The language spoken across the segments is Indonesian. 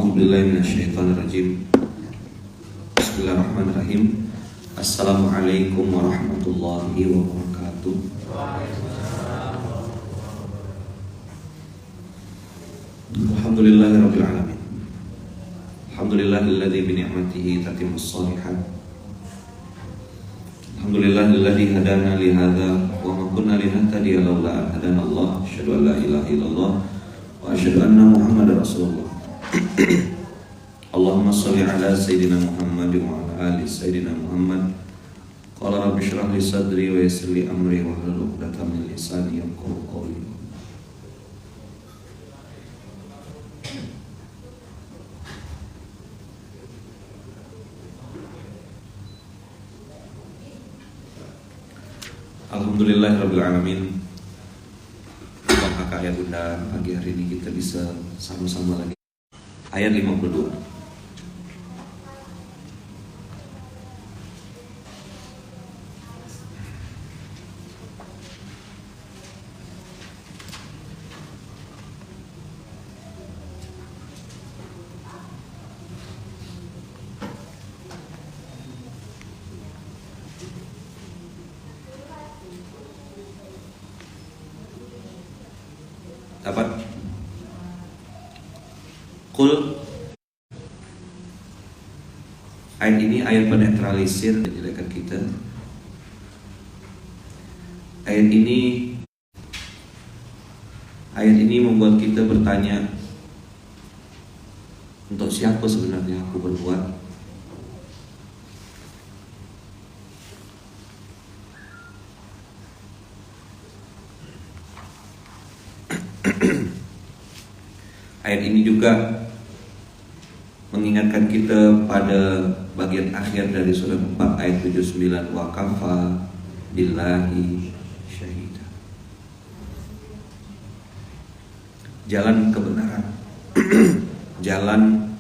A'udzubillahi minasyaitonirrajim. Bismillahirrahmanirrahim. Assalamualaikum warahmatullahi wabarakatuh. Alhamdulillahirabbil alamin. Alhamdulillahilladzi bi ni'matihi tatimmus shalihat. Alhamdulillahilladzi hadana li hadza wa ma kunna linahtadiya laula an hadana Allah. Asyhadu an la ilaha illallah wa asyhadu anna Muhammadar Rasulullah. Allahumma shalli ala sayyidina Muhammad wa ala ali sayyidina Muhammad. Qala rabbi shrah li sadri wa yassir li amri wa hlul 'uqdatam min lisani yafqahu qawli. Alhamdulillahirabbil alamin. Kakak ayat bunda, pagi hari ini kita bisa sama-sama lagi. Ayat 52. Dapat? Qul. Ayat ini ayat penetralisir kejelekan kita. Ayat ini membuat kita bertanya, untuk siapa sebenarnya aku berbuat? Ayat ini juga mengingatkan kita pada bagian akhir dari surat 4 ayat 79, wa kafa billahi syahida. Jalan kebenaran, jalan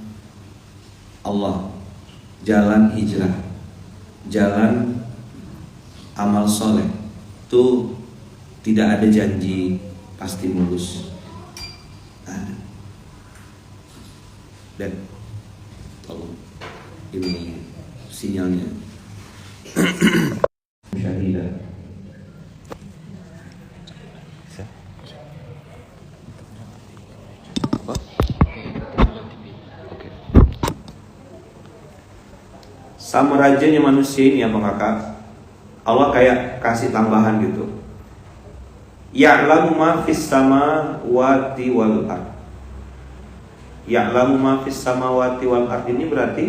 Allah, jalan hijrah, jalan amal soleh itu tidak ada janji pasti mulus. Dan tolong ini sinyalnya. Syahidah. Apa? Oke. Sama rajanya manusia ini ya Bang Kakak. Allah kayak kasih tambahan gitu. Ya'lamu ma fis samawati wal ardh. Ya'lamu ma fis samawati wal ardh ini berarti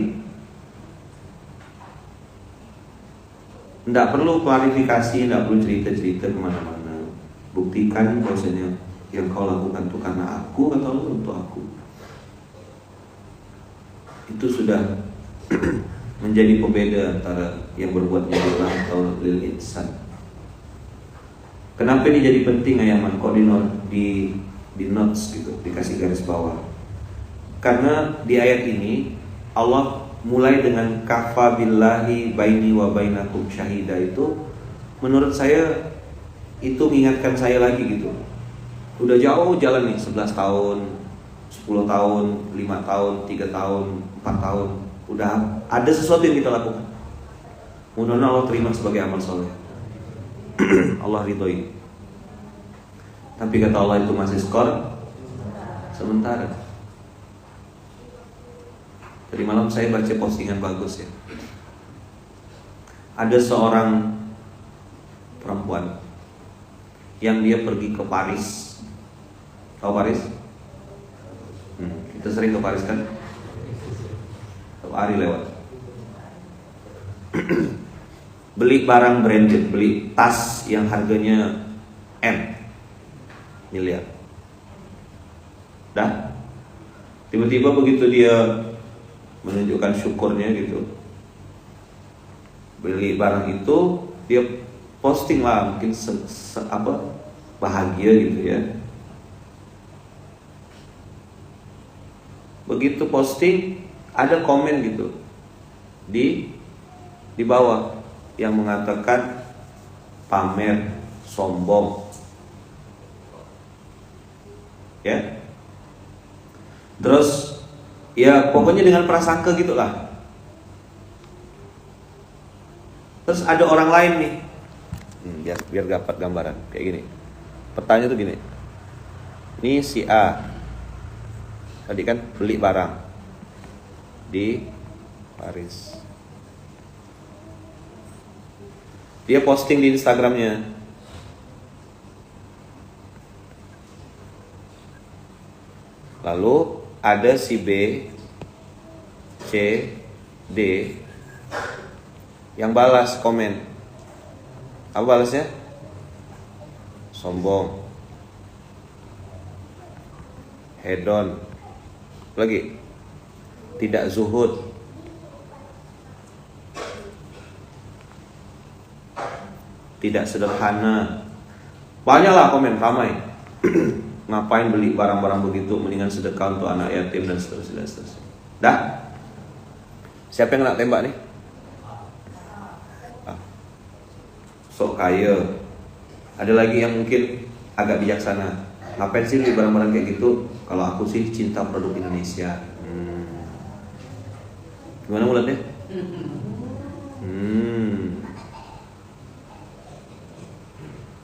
tidak perlu klarifikasi, tidak perlu cerita-cerita kemana-mana. Buktikan bahwasanya yang kau lakukan itu karena aku atau untuk aku. Itu sudah menjadi pembeda antara yang berbuat lillah atau lil insan. Kenapa ini jadi penting ayaman koordinat di notes gitu, dikasih garis bawah. Karena di ayat ini Allah mulai dengan kafa billahi baini wa bainakum syahida, itu menurut saya itu mengingatkan saya lagi gitu. Udah jauh jalan nih, 11 tahun, 10 tahun, 5 tahun, 3 tahun, 4 tahun. Udah ada sesuatu yang kita lakukan. Mudah-mudahan Allah terima sebagai amal soleh. Allah ridhoi. Tapi kata Allah itu masih skor sementara. Tadi malam saya baca postingan bagus ya. Ada seorang perempuan yang dia pergi ke Paris. Tahu Paris? Kita sering ke Paris kan? Tiap hari lewat. Beli barang branded, beli tas yang harganya miliar. Dah. Tiba-tiba begitu dia menunjukkan syukurnya gitu, beli barang itu, dia posting lah, mungkin bahagia gitu ya. Begitu posting, ada komen gitu di bawah yang mengatakan pamer, sombong, ya. Terus Ya pokoknya dengan prasangka gitulah. Terus ada orang lain nih, biar dapat gambaran kayak gini. Pertanyaan tuh gini, ini si A tadi kan beli barang di Paris. Dia posting di Instagramnya. Lalu ada si B, C, D yang balas komen. Apa balasnya? Sombong, hedon, lagi tidak zuhud, tidak sederhana. Banyaklah komen ramai. Ngapain beli barang-barang begitu, mendingan sedekah untuk anak yatim dan seterusnya. Dah? Siapa yang kena tembak nih? Sok kaya. Ada lagi yang mungkin agak bijaksana. Ngapain sih beli barang-barang kayak gitu? Kalau aku sih cinta produk Indonesia. Gimana mulutnya?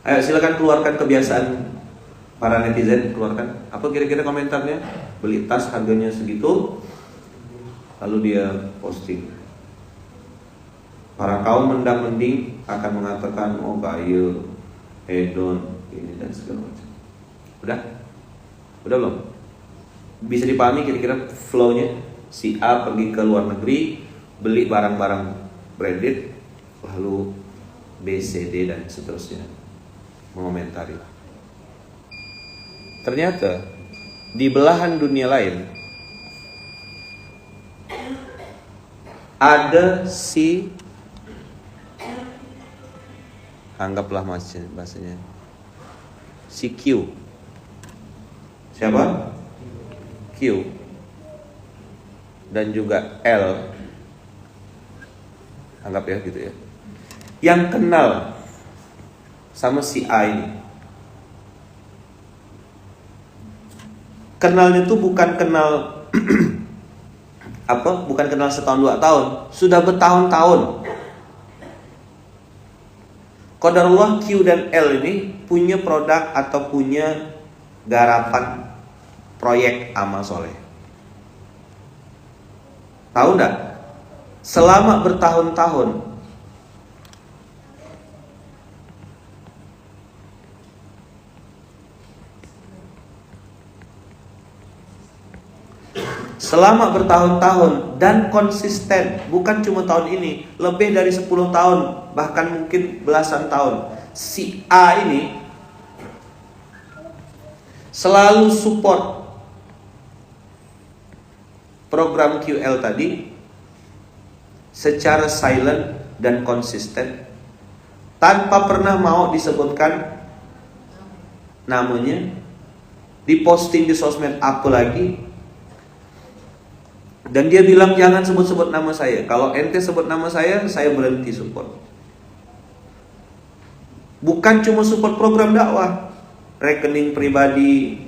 Ayo silakan keluarkan kebiasaan para netizen, keluarkan. Apa kira-kira komentarnya? Beli tas harganya segitu, lalu dia posting. Para kaum mendang-mending akan mengatakan, oh kaya, hedon, ini dan segala macam. Udah? Udah belum? Bisa dipahami kira-kira flow-nya? Si A pergi ke luar negeri, beli barang-barang branded, lalu B, C, D dan seterusnya mengomentari. Ternyata di belahan dunia lain ada si, anggaplah bahasanya, si Q. Siapa? Q. Dan juga L. Anggap ya gitu ya. Yang kenal sama si A ini. Kenalnya tuh bukan kenal bukan kenal setahun 2 tahun, sudah bertahun-tahun. Qadarullah Q dan L ini punya produk atau punya garapan proyek amal soleh. Tahu enggak? Selama bertahun-tahun dan konsisten, bukan cuma tahun ini, lebih dari 10 tahun, bahkan mungkin belasan tahun. Si A ini selalu support program QL tadi secara silent dan konsisten, tanpa pernah mau disebutkan namanya, diposting di sosmed apa lagi. Dan dia bilang jangan sebut-sebut nama saya. Kalau ente sebut nama saya berhenti support. Bukan cuma support program dakwah, rekening pribadi,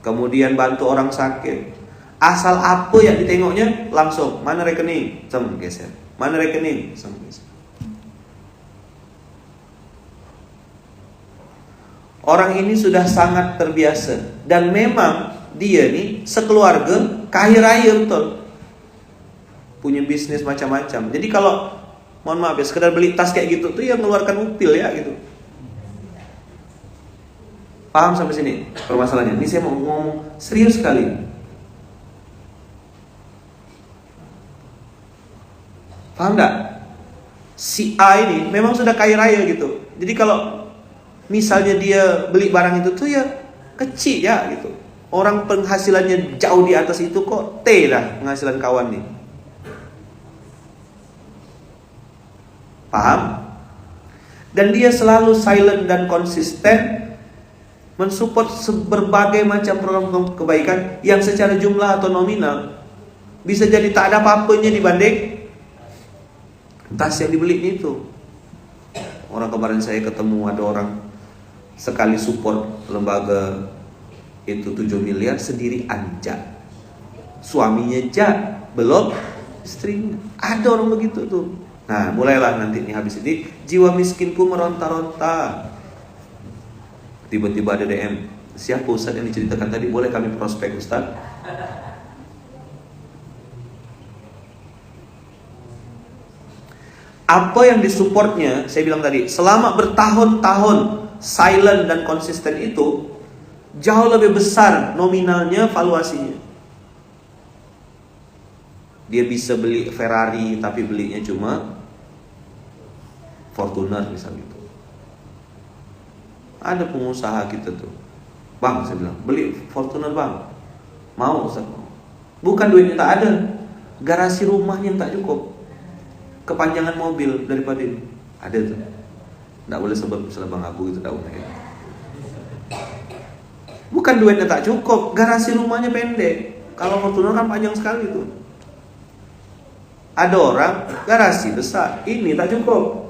kemudian bantu orang sakit. Asal apa yang ditengoknya langsung, mana rekening, geser. Mana rekening, geser. Orang ini sudah sangat terbiasa. Dan memang dia nih sekeluarga kaya raya betul, punya bisnis macam-macam. Jadi kalau mohon maaf ya, sekedar beli tas kayak gitu tuh ya mengeluarkan upil ya gitu. Paham sampai sini permasalahannya? Ini saya mau ngomong serius sekali. Paham gak? Si A ini memang sudah kaya raya gitu. Jadi kalau misalnya dia beli barang itu tuh ya kecil ya gitu. Orang penghasilannya jauh di atas itu kok T lah penghasilan kawan nih. Paham? Dan dia selalu silent dan konsisten mensupport berbagai macam program kebaikan yang secara jumlah atau nominal bisa jadi tak ada apa-apanya dibanding tas yang dibeli itu. Orang kemarin saya ketemu ada orang sekali support lembaga itu 7 miliar sendiri anja. Suaminya belum istrinya. Ada orang begitu tuh. Nah, mulailah nanti nih habis ini jiwa miskinku meronta-ronta. Tiba-tiba ada DM, siapa Ustaz yang diceritakan tadi? Boleh kami prospek Ustaz? Apa yang disupportnya, saya bilang tadi, selama bertahun-tahun silent dan konsisten itu jauh lebih besar nominalnya, valuasinya. Dia bisa beli Ferrari tapi belinya cuma Fortuner misalnya itu. Ada pengusaha kita tuh, bang, saya bilang, beli Fortuner bang. Mau Ustaz? Bukan duitnya tak ada, garasi rumahnya yang tak cukup, kepanjangan mobil daripada ini. Ada tuh. Nggak boleh sebab misalnya bang Abu itu daunnya ya. Bukan duitnya tak cukup, garasi rumahnya pendek. Kalau Fortuner kan panjang sekali tuh. Ada orang garasi besar, ini tak cukup.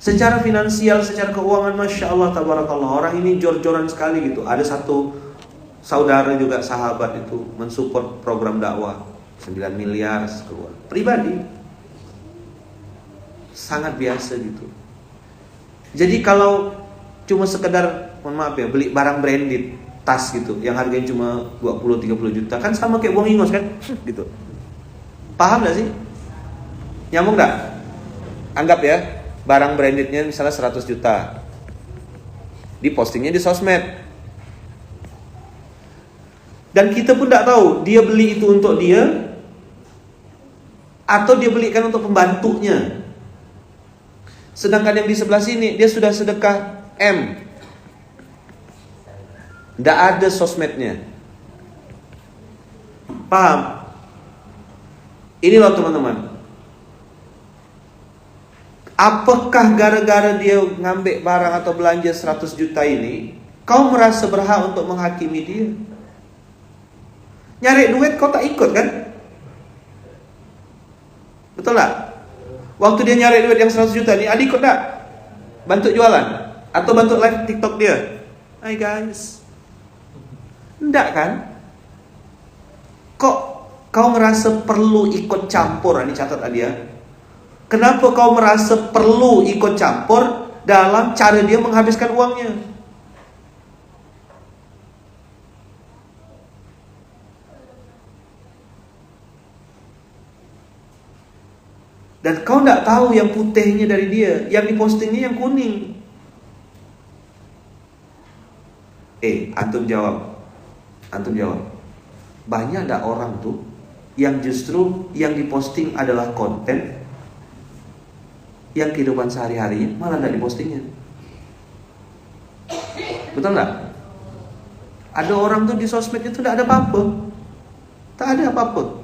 Secara finansial, secara keuangan, Masya Allah, tabarakallah, orang ini jor-joran sekali gitu. Ada satu saudara juga sahabat itu mensupport program dakwah 9 miliar keluar pribadi, sangat biasa gitu. Jadi kalau cuma sekedar, mohon maaf ya, beli barang branded, tas gitu, yang harganya cuma 20-30 juta, kan sama kayak buang ingos kan, gitu. Paham gak sih? Nyambung gak? Anggap ya, barang brandednya misalnya 100 juta, di postingnya di sosmed, dan kita pun tidak tahu dia beli itu untuk dia atau dia belikan untuk pembantunya. Sedangkan yang di sebelah sini dia sudah sedekah M, tidak ada sosmednya. Paham? Ini loh teman-teman. Apakah gara-gara dia ngambil barang atau belanja 100 juta ini, kau merasa berhak untuk menghakimi dia? Nyari duit kau tak ikut kan? Betul tak? Waktu dia nyari duit yang 100 juta ini, ada ikut tak? Bantu jualan? Atau bantu live TikTok dia? Hai guys. Enggak kan? Kok kau merasa perlu ikut campur? Ini catat dia. Kenapa kau merasa perlu ikut campur dalam cara dia menghabiskan uangnya? Dan kau tidak tahu yang putihnya dari dia, yang dipostingnya yang kuning. Antum jawab. Banyak ada orang tuh yang justru yang diposting adalah konten, yang kehidupan sehari-harinya malah tidak dipostingnya. Betul nggak? Ada orang tuh di sosmed itu tidak ada apa-apa, tak ada apa-apa.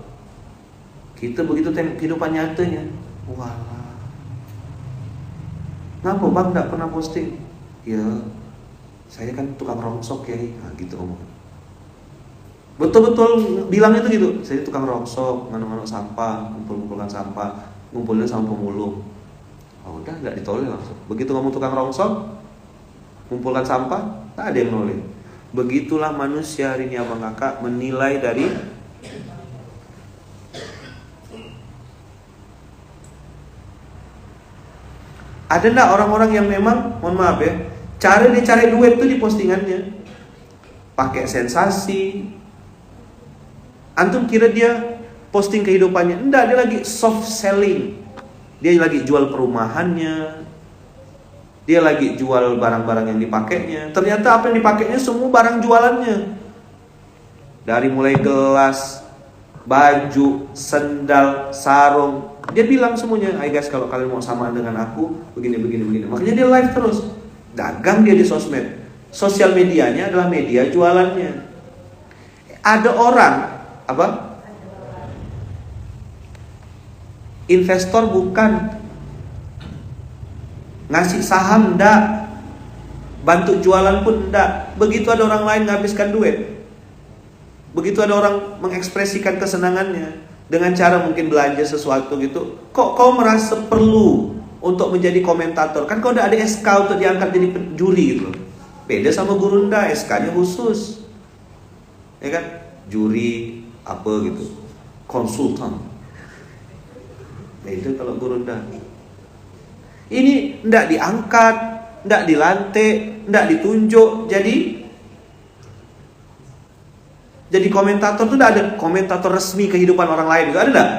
Kita begitu tengok kehidupan nyatanya, walah, ngapa bang tidak pernah posting? Ya, saya kan tukang rongsok ya, nah, gitu omong. Betul-betul bilang itu gitu. Saya tukang rongsok, nganuk-nganuk sampah, ngumpul-ngumpulkan sampah, ngumpulnya sama pemulung. Oh, udah nggak ditoleh langsung. Begitu ngomong tukang rongsok, ngumpulkan sampah, tak ada yang noleh. Begitulah manusia hari ini abang kakak menilai dari ada enggak orang-orang yang memang, mohon maaf ya, cara dia cari duit tuh di postingannya, pakai sensasi. Antum kira dia posting kehidupannya? Enggak, dia lagi soft selling. Dia lagi jual perumahannya, dia lagi jual barang-barang yang dipakainya. Ternyata apa yang dipakainya semua barang jualannya. Dari mulai gelas, baju, sendal, sarung. Dia bilang semuanya, "Hai guys, kalau kalian mau samaan dengan aku, begini. Makanya dia live terus. Dagang dia di sosmed. Sosial medianya adalah media jualannya. Ada orang investor bukan, ngasih saham enggak, bantu jualan pun enggak. Begitu ada orang lain menghabiskan duit, begitu ada orang mengekspresikan kesenangannya dengan cara mungkin belanja sesuatu gitu, kok kau merasa perlu untuk menjadi komentator. Kan kau udah ada SK untuk diangkat jadi juri gitu loh. Beda sama gurunda, SK-nya khusus. Ya kan? Juri apa gitu. Konsultan. Beda kalau gurunda. Ini enggak diangkat, enggak dilantik, enggak ditunjuk jadi komentator tuh enggak ada komentator resmi kehidupan orang lain gitu. Ada enggak?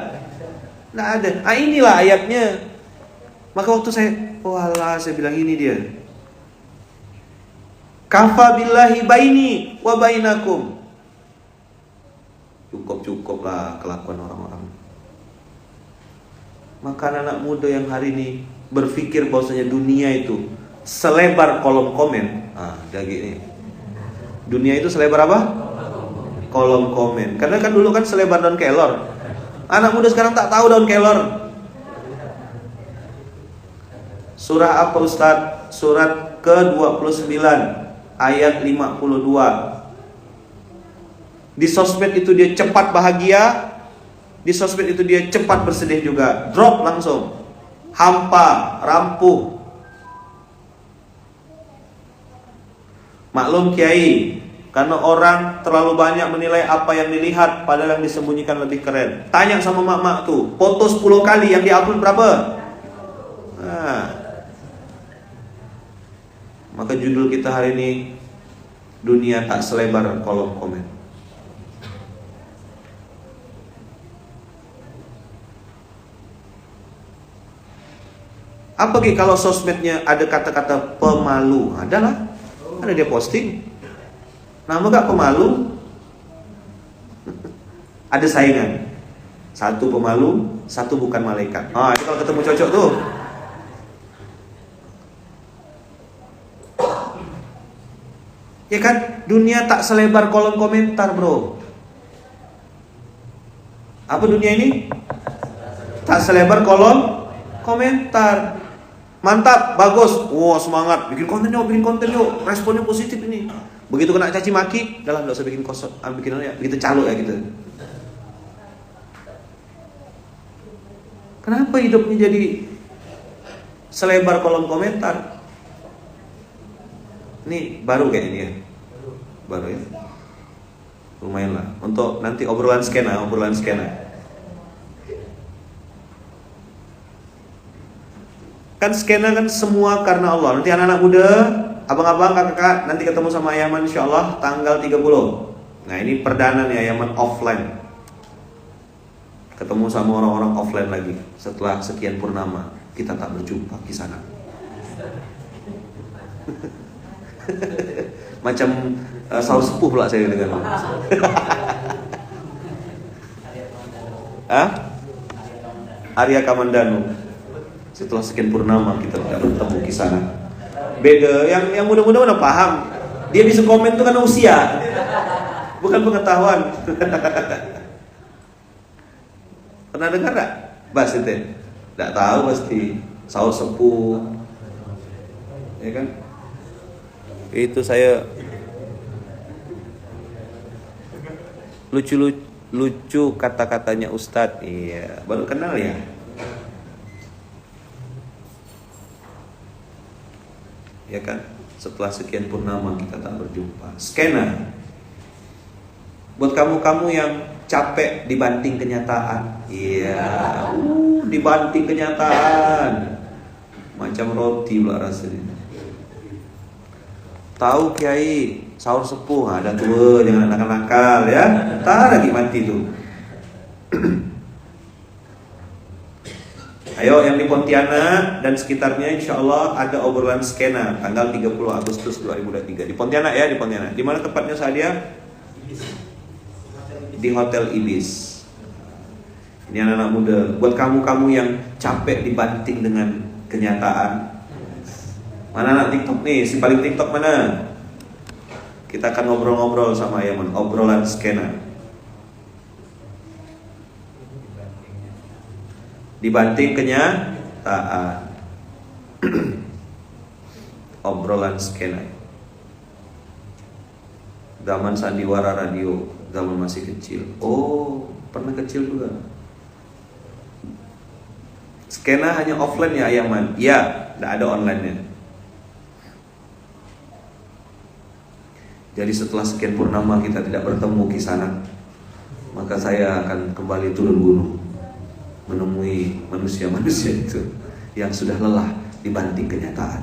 Enggak ada. Ah, inilah ayatnya. Maka waktu saya bilang ini dia. Kafa billahi baini wa bainakum. Cukup lah kelakuan orang-orang. Maka anak muda yang hari ini berpikir bahwasanya dunia itu selebar kolom komen. Udah gini. Dunia itu selebar apa? Kolom komen. Karena kan dulu kan selebar daun kelor. Anak muda sekarang tak tahu daun kelor. Surah apa Ustaz? Surat ke-29 ayat 52. Di sosmed itu dia cepat bahagia, di sosmed itu dia cepat bersedih juga. Drop langsung. Hampa, rampuh. Maklum Kiai, karena orang terlalu banyak menilai apa yang dilihat, padahal yang disembunyikan lebih keren. Tanya sama mak-mak tuh, foto 10 kali yang diupload berapa? Maka judul kita hari ini, dunia tak selebar kolom komen. Apa Ki kalau sosmednya ada kata-kata pemalu? Adalah, ada dia posting. Nama gak pemalu? Ada saingan. Satu pemalu, satu bukan malaikat. Itu kalau ketemu cocok tuh. Ya kan, dunia tak selebar kolom komentar, bro. Apa dunia ini? Tak selebar kolom komentar. Mantap, bagus. Semangat, bikin konten yuk, responnya positif ini. Begitu kena caci maki, udah enggak usah bikin kosong, bikin ya, begitu calo ya gitu. Kenapa hidupnya jadi selebar kolom komentar? Ini baru kayak ini ya. Baru ya. Lumayan lah untuk nanti obrolan skena. Kan skena kan semua karena Allah. Nanti anak-anak muda, abang-abang, kakak-kakak, nanti ketemu sama Ayaman insyaallah tanggal 30. Nah ini perdana nih Ayaman offline. Ketemu sama orang-orang offline lagi. Setelah sekian purnama, kita tak berjumpa di sana. Macam saus sepuh pula saya dengar. Arya Kamandanu. Setelah sekian purnama kita tidak bertemu di sana. Beda, yang muda-muda mana paham. Dia bisa komen itu karena usia, bukan pengetahuan. Pernah dengar tak? Bas itu? Tidak tahu pasti. Saus sepuh, ya kan? Itu saya lucu kata-katanya Ustadz. Iya, baru kenal ya. Ya kan, setelah sekian purnama kita tak berjumpa. Skena. Buat kamu-kamu yang capek dibanting kenyataan. Iya, dibanting kenyataan. Macam roti pula rasanya. Tahu Kiai, sahur sepuh, ada tua, jangan nakal-nakal ya. Tak lagi mati tuh. Ayo yang di Pontianak dan sekitarnya insyaallah ada obrolan skena tanggal 30 Agustus 2023 di Pontianak ya, di Pontianak. Di mana tempatnya Sadia? Di Hotel Ibis. Ini anak-anak muda, buat kamu-kamu yang capek dibanting dengan kenyataan. Mana anak TikTok nih? Si paling TikTok mana? Kita akan ngobrol-ngobrol sama Yaman, obrolan skena. Dibanting kenyataan. Obrolan skena. Zaman sandiwara radio, zaman masih kecil. Oh, pernah kecil juga. Skena hanya offline ya Ayaman? Ya, tidak ada online-nya. Jadi setelah sekian purnama kita tidak bertemu Kisanak, maka saya akan kembali turun gunung menemui manusia-manusia itu yang sudah lelah dibanting kenyataan.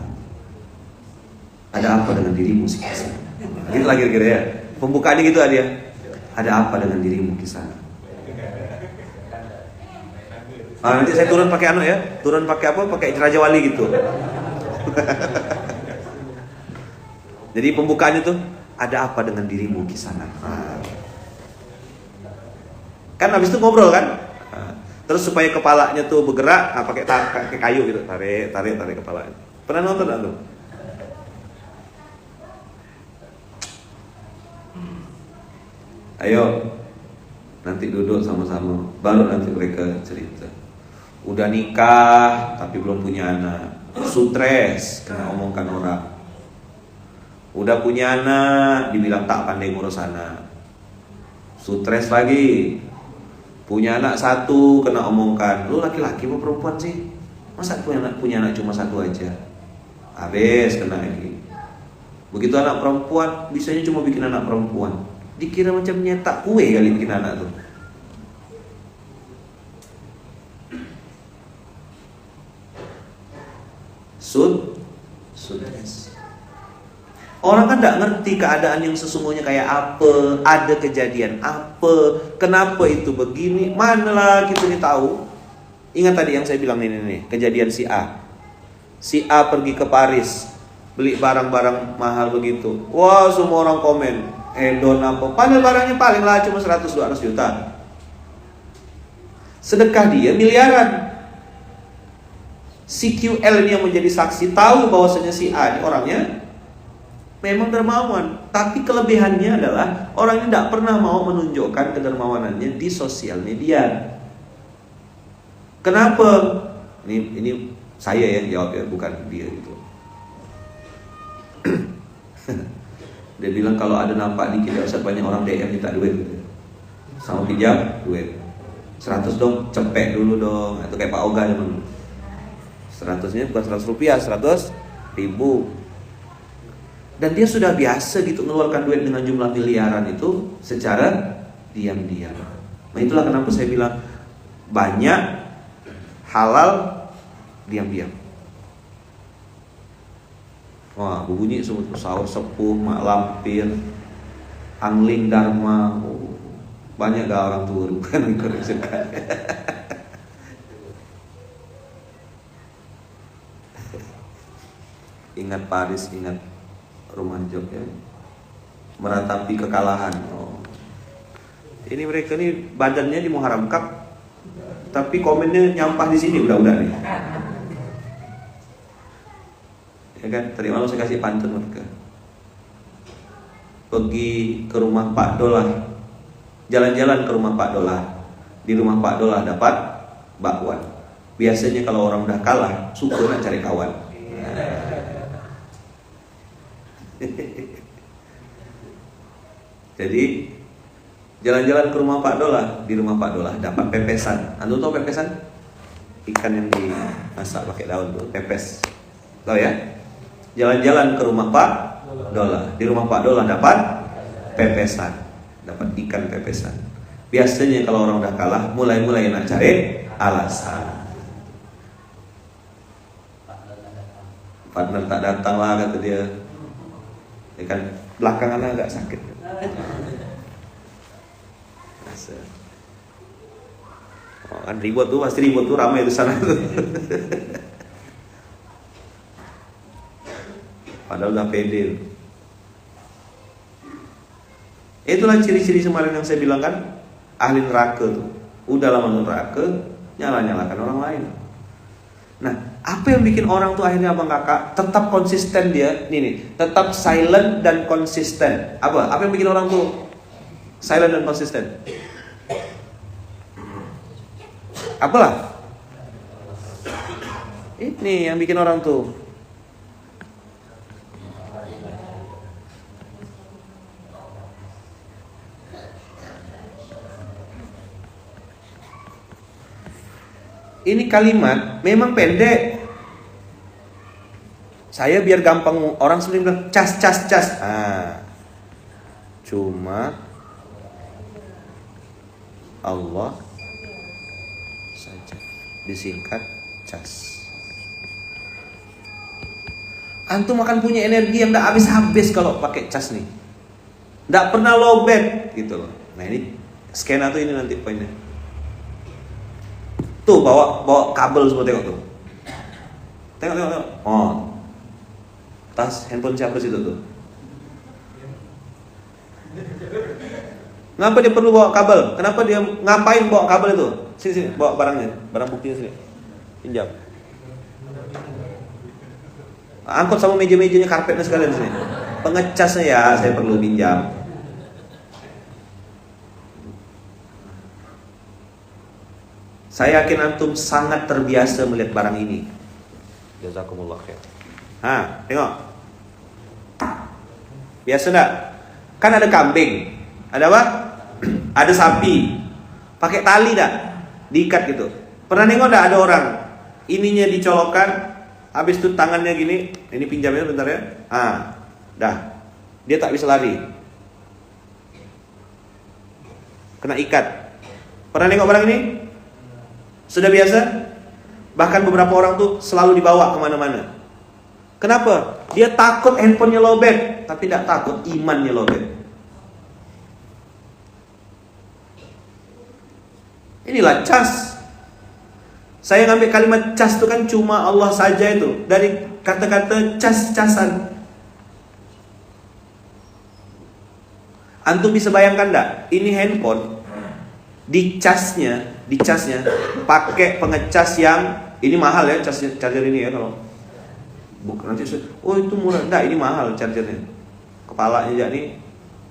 Ada apa dengan dirimu sih Kisanak? Gitu lah kira-kira ya. Pembukaannya gitu ada ya. Ada apa dengan dirimu Kisanak? Nanti saya turun pakai ya, turun pakai apa? Pakai Raja Wali gitu. Jadi pembukaannya tuh, ada apa dengan dirimu Kisanak? Kan habis itu ngobrol kan? Terus supaya kepalanya tuh bergerak, pakai kayu gitu, tarik kepalanya. Pernah nonton enggak tuh? Ayo, nanti duduk sama-sama, baru nanti mereka cerita. Udah nikah tapi belum punya anak, stres kena omongkan orang. Udah punya anak dibilang tak pandai ngurus anak, stres lagi. Punya anak satu kena omongkan, lu laki-laki apa perempuan sih? Masa punya anak cuma satu aja? Habis kena lagi. Begitu anak perempuan, bisanya cuma bikin anak perempuan. Dikira macam nyetak kue kali bikin anak tuh. Stres. Orang kan tidak ngerti keadaan yang sesungguhnya kayak apa, ada kejadian apa, kenapa itu begini, manalah kita tahu. Ingat tadi yang saya bilang ini kejadian si A. Si A pergi ke Paris, beli barang-barang mahal begitu. Wah, semua orang komen, don apa, padahal barangnya paling lah cuma 100-200 juta. Sedekah dia miliaran. Si QL ini yang menjadi saksi tahu bahwasanya si A ini orangnya memang dermawan, tapi kelebihannya adalah orang ini tidak pernah mau menunjukkan kedermawanannya di sosial media. Kenapa? Ini saya yang jawab ya, bukan dia gitu. Dia bilang kalau ada nampak dikit Ustaz banyak orang DM minta duit gitu. Sama pinjam duit 100 dong, cepet dulu dong. Itu kayak Pak Oga dulu. 100-nya bukan 100 rupiah, 100 ribu. Dan dia sudah biasa gitu mengeluarkan duit dengan jumlah miliaran itu secara diam-diam. Nah itulah kenapa saya bilang banyak halal diam-diam. Wah, bunyi semut sahur sepuh, mak lampir, angling dharma. Banyak gak orang tua bukan dikoreksikan. Ingat Paris, ingat rumah Jog ya. Meratapi kekalahan. Ini mereka nih badannya di Muharram Cup, tapi komennya nyampah di sini udah nih. Ya kan, tadi malam saya kasih pantun mereka. Pergi ke rumah Pak Dolah, jalan-jalan ke rumah Pak Dolah. Di rumah Pak Dolah dapat bakwan. Biasanya kalau orang udah kalah, suka nak cari kawan. Jadi jalan-jalan ke rumah Pak Dolah, di rumah Pak Dolah dapat pepesan. Anda tahu pepesan? Ikan yang dimasak pakai daun tuh, pepes. Tahu ya? Jalan-jalan ke rumah Pak Dolah, di rumah Pak Dolah dapat pepesan, dapat ikan pepesan. Biasanya kalau orang udah kalah, mulai nak cari alasan. Partner tak datang lah kata dia. Ya kan belakangan agak sakit. Kan ribut tuh, pasti ribut tuh, ramai di sana tuh. Padahal udah pede. Itulah ciri-ciri kemarin yang saya bilang kan, ahli neraka tuh. Udah lama neraka, nyala-nyalakan orang lain. Nah, apa yang bikin orang tuh akhirnya abang kakak tetap konsisten dia, tetap silent dan konsisten. Apa yang bikin orang tuh silent dan konsisten? Apalah? Ini yang bikin orang tuh ini kalimat memang pendek. Saya biar gampang, orang sering bilang cas. Cuma Allah saja disingkat cas. Antum akan punya energi yang tidak habis-habis kalau pakai cas nih. Tidak pernah lowbat gitu loh. Nah ini skena tuh, ini nanti poinnya. Tuh bawa kabel semua, tengok tuh. Tengok. Oh. Tas handphone siapa situ tuh? Ngapa dia perlu bawa kabel? Kenapa dia ngapain bawa kabel itu? Sini, bawa barangnya, barang buktinya sini. Pinjam. Angkut sama meja-mejanya, karpetnya sekalian sini. Pengecasnya ya, saya perlu pinjam. Saya yakin antum sangat terbiasa melihat barang ini. Jazakumullah khair. Tengok. Biasa enggak? Kan ada kambing, ada apa? Ada sapi. Pakai tali enggak? Diikat gitu. Pernah nengok enggak ada orang ininya dicolokkan, habis itu tangannya gini, ini pinjamnya bentar ya. Dah. Dia tak bisa lari. Kena ikat. Pernah nengok barang ini? Sudah biasa? Bahkan beberapa orang tuh selalu dibawa kemana-mana. Kenapa? Dia takut handphonenya lowbat, tapi tidak takut imannya lowbat. Inilah cas. Saya ngambil kalimat cas itu kan cuma Allah saja itu, dari kata-kata cas-casan. Antum bisa bayangkan enggak? Ini handphone di casnya pakai pengecas yang ini mahal ya, charger ini ya. Kalau bukan nanti itu murah, enggak, ini mahal chargernya. Kepalanya aja nih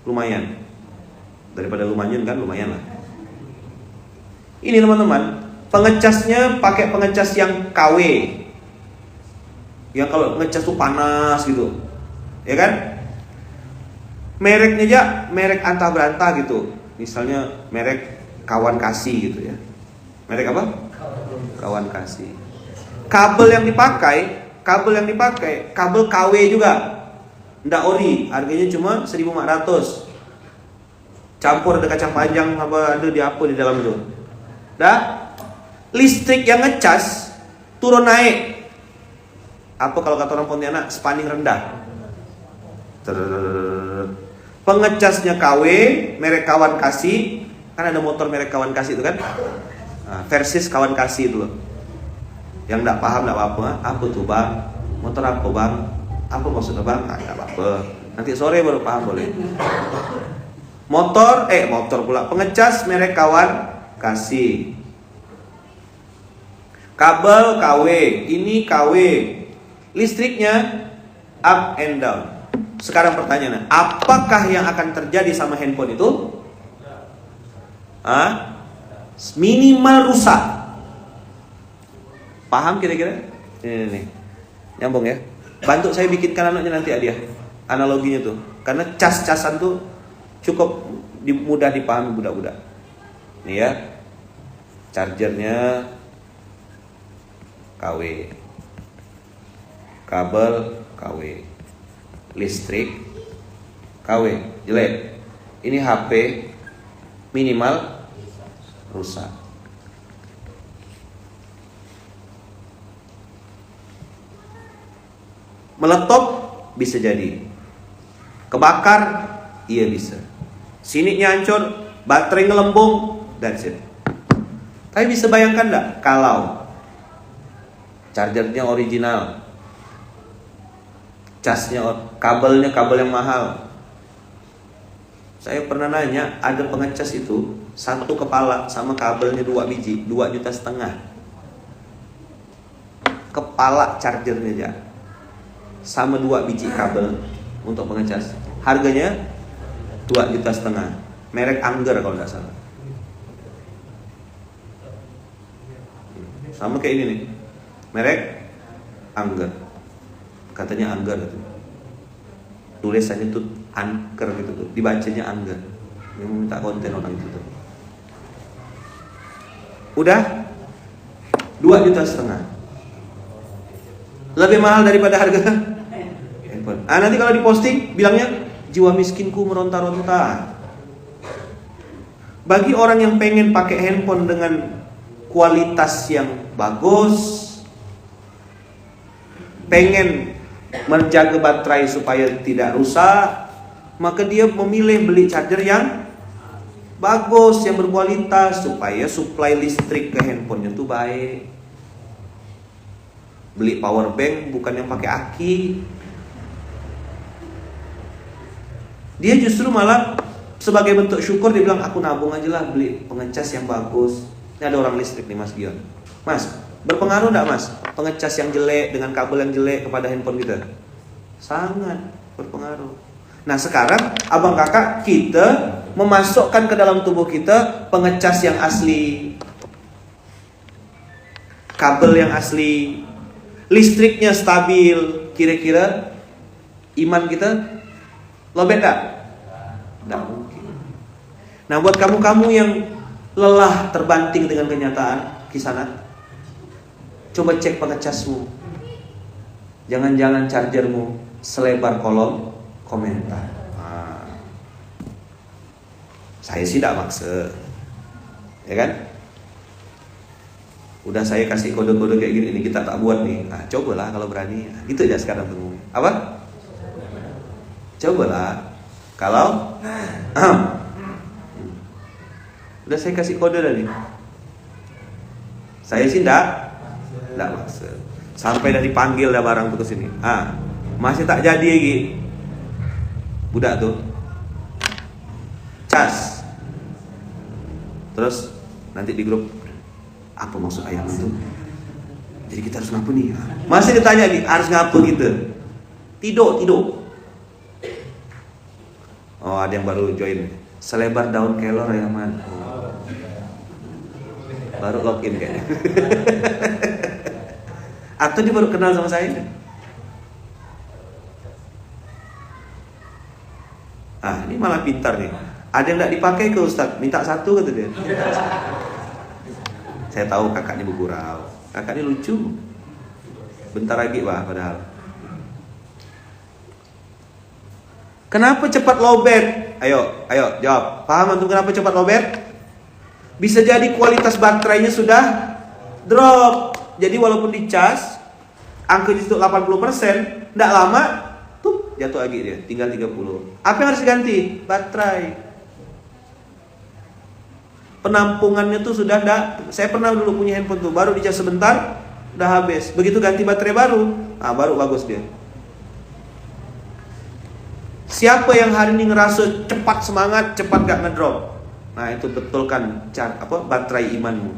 lumayan. Daripada lumayan kan, lumayan lah. Ini teman-teman, pengecasnya pakai pengecas yang KW. Yang kalau ngecas tuh panas gitu. Ya kan? Mereknya aja merek antah berantah gitu. Misalnya merek Kawan Kasih gitu ya. Merek apa? Kawan Kasih. Kabel yang dipakai kabel KW juga. Ndak ori, harganya cuma 1.400. Campur ada kacang panjang apa ada di dalam itu. Dah. Listrik yang ngecas turun naik. Apa kalau kata orang Pontianak, spanning rendah. Pengecasnya KW, merek Kawan Kasih. Kan ada motor merek Kawan Kasih itu kan? Versis Kawan Kasih itu loh. Yang enggak paham enggak apa-apa. Apa tuh bang? Motor apa bang? Apa maksudnya bang? Enggak apa-apa. Nanti sore baru paham boleh. Motor pula. Pengecas merek Kawan Kasih. Kabel KW. Ini KW. Listriknya up and down. Sekarang pertanyaannya, apakah yang akan terjadi sama handphone itu? Minimal rusak. Paham kira-kira? Ini. Nyambung ya. Bantu saya bikinkan anaknya nanti dia. Analoginya tuh. Karena cas-casan tuh cukup mudah dipahami budak-budak. Nih ya. Chargernya KW. Kabel KW. Listrik KW. Jelek. Ini HP minimal rusak. Meletup bisa jadi. Kebakar iya bisa. Siniknya hancur, baterai ngelembung, that's it. Tapi bisa bayangkan enggak kalau chargernya original, casnya, kabelnya kabel yang mahal. Saya pernah nanya, ada pengecas itu satu kepala sama kabelnya 2 biji, 2,5 juta. Kepala chargernya aja sama 2 biji kabel untuk pengecas. Harganya 2,5 juta. Merek Angger kalau nggak salah. Sama kayak ini nih. Merek Angger. Katanya Angger gitu. Tulisannya tuh Angker gitu tuh. Dibacanya Angger. Dia minta konten orang itu tuh. Udah 2,5 juta. Lebih mahal daripada harga handphone. Nanti kalau diposting bilangnya jiwa miskinku meronta-ronta. Bagi orang yang pengen pakai handphone dengan kualitas yang bagus, pengen menjaga baterai supaya tidak rusak, maka dia memilih beli charger yang bagus, yang berkualitas, supaya suplai listrik ke handphonenya itu baik. Beli power bank bukan yang pakai aki. Dia justru malah sebagai bentuk syukur dia bilang, aku nabung aja lah beli pengecas yang bagus. Ini ada orang listrik nih Mas Gion. Mas, berpengaruh enggak Mas pengecas yang jelek dengan kabel yang jelek kepada handphone kita? Sangat berpengaruh. Nah sekarang abang kakak kita memasukkan ke dalam tubuh kita pengecas yang asli, kabel yang asli, listriknya stabil. Kira-kira iman kita lobet enggak? Enggak mungkin. Nah buat kamu-kamu yang lelah terbanting dengan kenyataan kisanat, coba cek pengecasmu. Jangan-jangan chargermu selebar kolom komentar. Saya sih tidak maksa, ya kan? Udah saya kasih kode-kode kayak gini, ini kita tak buat nih. Cobalah kalau berani. Gitu aja sekarang tuh. Apa? Cobalah kalau udah saya kasih kode tadi. Saya sih enggak maksa. Sampai dah dipanggil dah barang tuh ke sini. Masih tak jadi lagi. Budak tuh. Cas. Terus nanti di grup, apa maksud ayat itu? Jadi kita harus ngapa nih? Masih ditanya nih, harus ngapa gitu? Tidur. Oh, ada yang baru join. Selebar daun kelor ya man. Baru login kayaknya. Atau dia baru kenal sama saya. Ini malah pintar nih. Ada yang tidak dipakai ke Ustadz, minta satu kata dia. Saya tahu kakak ini bergurau. Kakak ini lucu. Bentar lagi bah padahal. Kenapa cepat lowbat? Ayo jawab. Paham antum kenapa cepat lowbat? Bisa jadi kualitas baterainya sudah drop. Jadi walaupun dicas angka itu 80%, tidak lama tuh jatuh lagi dia, tinggal 30. Apa yang harus diganti? Baterai. Penampungannya tuh sudah enggak. Saya pernah dulu punya handphone tuh, baru dicas sebentar udah habis. Begitu ganti baterai baru, baru bagus dia. Siapa yang hari ini ngerasa cepat semangat, cepat gak ngedrop? Nah itu betulkan baterai imanmu.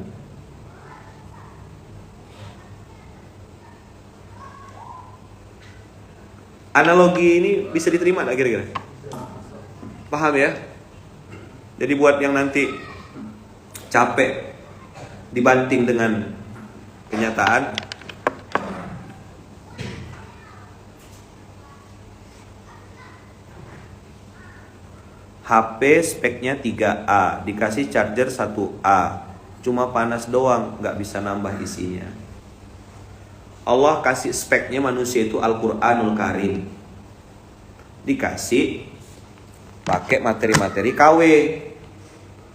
Analogi ini bisa diterima gak kira-kira? Paham ya? Jadi buat yang nanti capek dibanting dengan kenyataan, HP speknya 3A, dikasih charger 1A, cuma panas doang, gak bisa nambah isinya. Allah kasih speknya manusia itu Al-Quranul Karim, dikasih pakai materi-materi KW.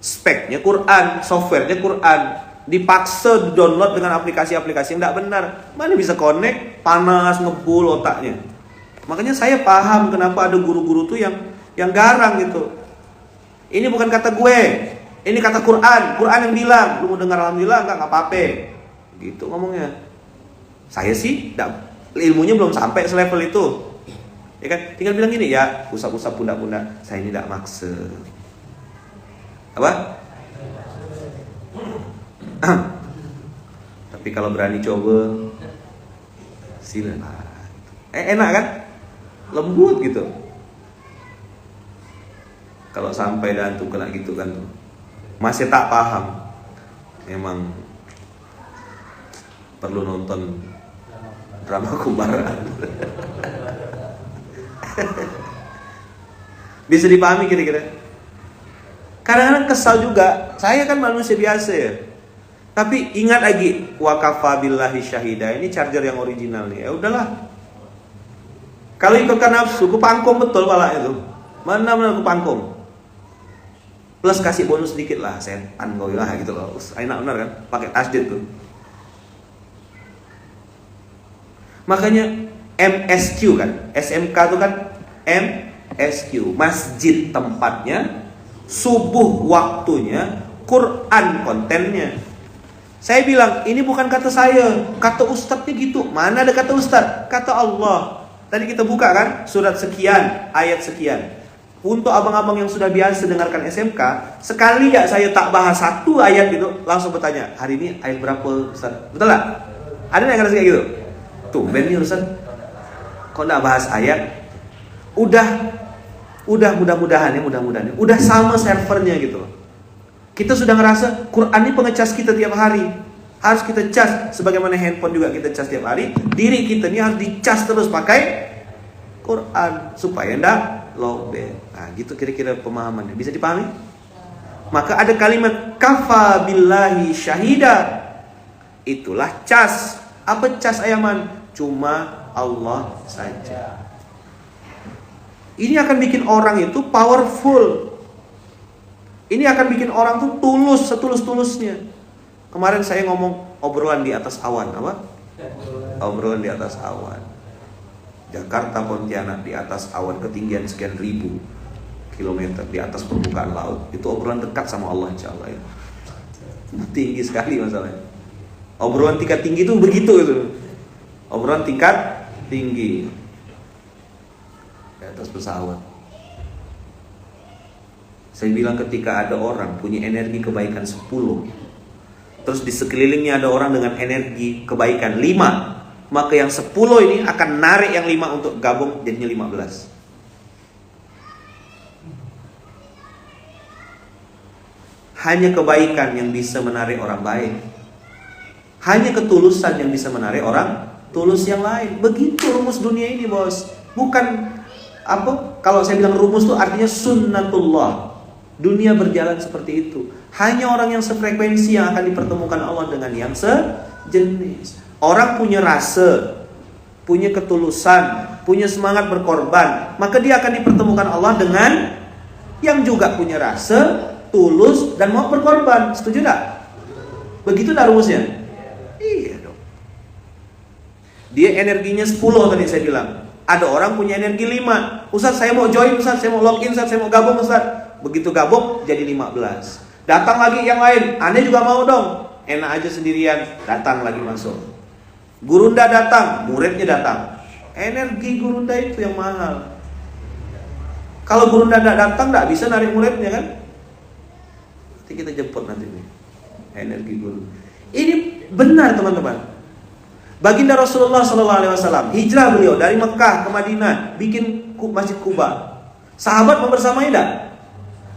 Speknya Quran, softwarenya Quran, dipaksa download dengan aplikasi-aplikasi yang tidak benar. Mana bisa connect, panas, ngebul otaknya. Makanya saya paham kenapa ada guru-guru tuh yang garang gitu. Ini bukan kata gue, ini kata Quran. Quran yang bilang, lu mau dengar alhamdulillah enggak apa-apa. Gitu ngomongnya. Saya sih ilmunya belum sampai selevel itu. Ya kan? Tinggal bilang gini ya, usap-usap pundak-pundak. Saya ini tidak maksa. Apa? Tapi kalau berani coba, silakan. Enak kan? Lembut gitu. Kalau sampai dan tuh kena gitu kan tuh, masih tak paham, memang perlu nonton drama kubaran. Bisa dipahami kira-kira? Kadang-kadang kesal juga. Saya kan manusia biasa ya. Tapi ingat lagi, wa kafa billahi syahida, ini charger yang original nih. Ya udahlah. Kalau ikutkan nafsu, kupangkong betul pala itu. Mana-mana kupangkong. Plus kasih bonus sedikit lah, setan kau lah gitu loh. Enak benar kan? Pakai tasdid tuh. Makanya MSQ kan, SMK itu kan MSQ, masjid tempatnya, subuh waktunya, Quran kontennya. Saya bilang, ini bukan kata saya, kata ustadznya gitu. Mana ada kata ustadz? Kata Allah. Tadi kita buka kan, surat sekian, ayat sekian. Untuk abang-abang yang sudah biasa dengarkan SMK, sekali ya saya tak bahas satu ayat gitu, langsung bertanya, hari ini ayat berapa Ustaz? Betul lah? Ada yang ngerasa kayak gitu? Tumben nih Ustaz, kok gak bahas ayat? Mudah-mudahan ya, udah sama servernya gitu. Kita sudah ngerasa Quran ini pengecas kita tiap hari. Harus kita cas, sebagaimana handphone juga kita cas tiap hari. Diri kita ini harus dicas terus pakai Quran supaya ndak lowbat. Nah, gitu kira-kira pemahamannya. Bisa dipahami? Maka ada kalimat kafa billahi syahida. Itulah cas. Apa cas Ayaman? Cuma Allah saja. Ini akan bikin orang itu powerful. Ini akan bikin orang tuh tulus, setulus-tulusnya. Kemarin saya ngomong obrolan di atas awan, apa? Obrolan di atas awan. Jakarta Pontianak di atas awan ketinggian sekian ribu kilometer di atas permukaan laut. Itu obrolan dekat sama Allah insyaallah ya. Tinggi sekali masalahnya. Obrolan tingkat tinggi itu begitu itu. Obrolan tingkat tinggi di atas pesawat. Saya bilang ketika ada orang punya energi kebaikan 10, terus di sekelilingnya ada orang dengan energi kebaikan 5, maka yang 10 ini akan narik yang 5 untuk gabung jadinya 15. Hanya kebaikan yang bisa menarik orang baik. Hanya ketulusan yang bisa menarik orang tulus yang lain. Begitu rumus dunia ini, bos. Bukan apa? Kalau saya bilang rumus itu artinya sunnatullah. Dunia berjalan seperti itu. Hanya orang yang sefrekuensi yang akan dipertemukan Allah dengan yang sejenis. Orang punya rasa, punya ketulusan, punya semangat berkorban, maka dia akan dipertemukan Allah dengan yang juga punya rasa, tulus, dan mau berkorban. Setuju tak? Begitu tak rumusnya? Iya dong. Dia energinya 10 tadi saya bilang. Ada orang punya energi 5. Ustaz saya mau join, Ustaz saya mau login, Ustaz saya mau gabung, Ustaz. Begitu gabung jadi 15. Datang lagi yang lain, aneh juga mau dong. Enak aja sendirian, datang lagi masuk. Gurunda datang, muridnya datang. Energi gurunda itu yang mahal. Kalau gurunda tidak datang, tidak bisa narik muridnya kan? Nanti kita jemput nanti nih. Energi guru. Ini benar teman-teman. Baginda Rasulullah SAW hijrah beliau dari Mekah ke Madinah, bikin Masjid Kuba. Sahabat membersamai tidak?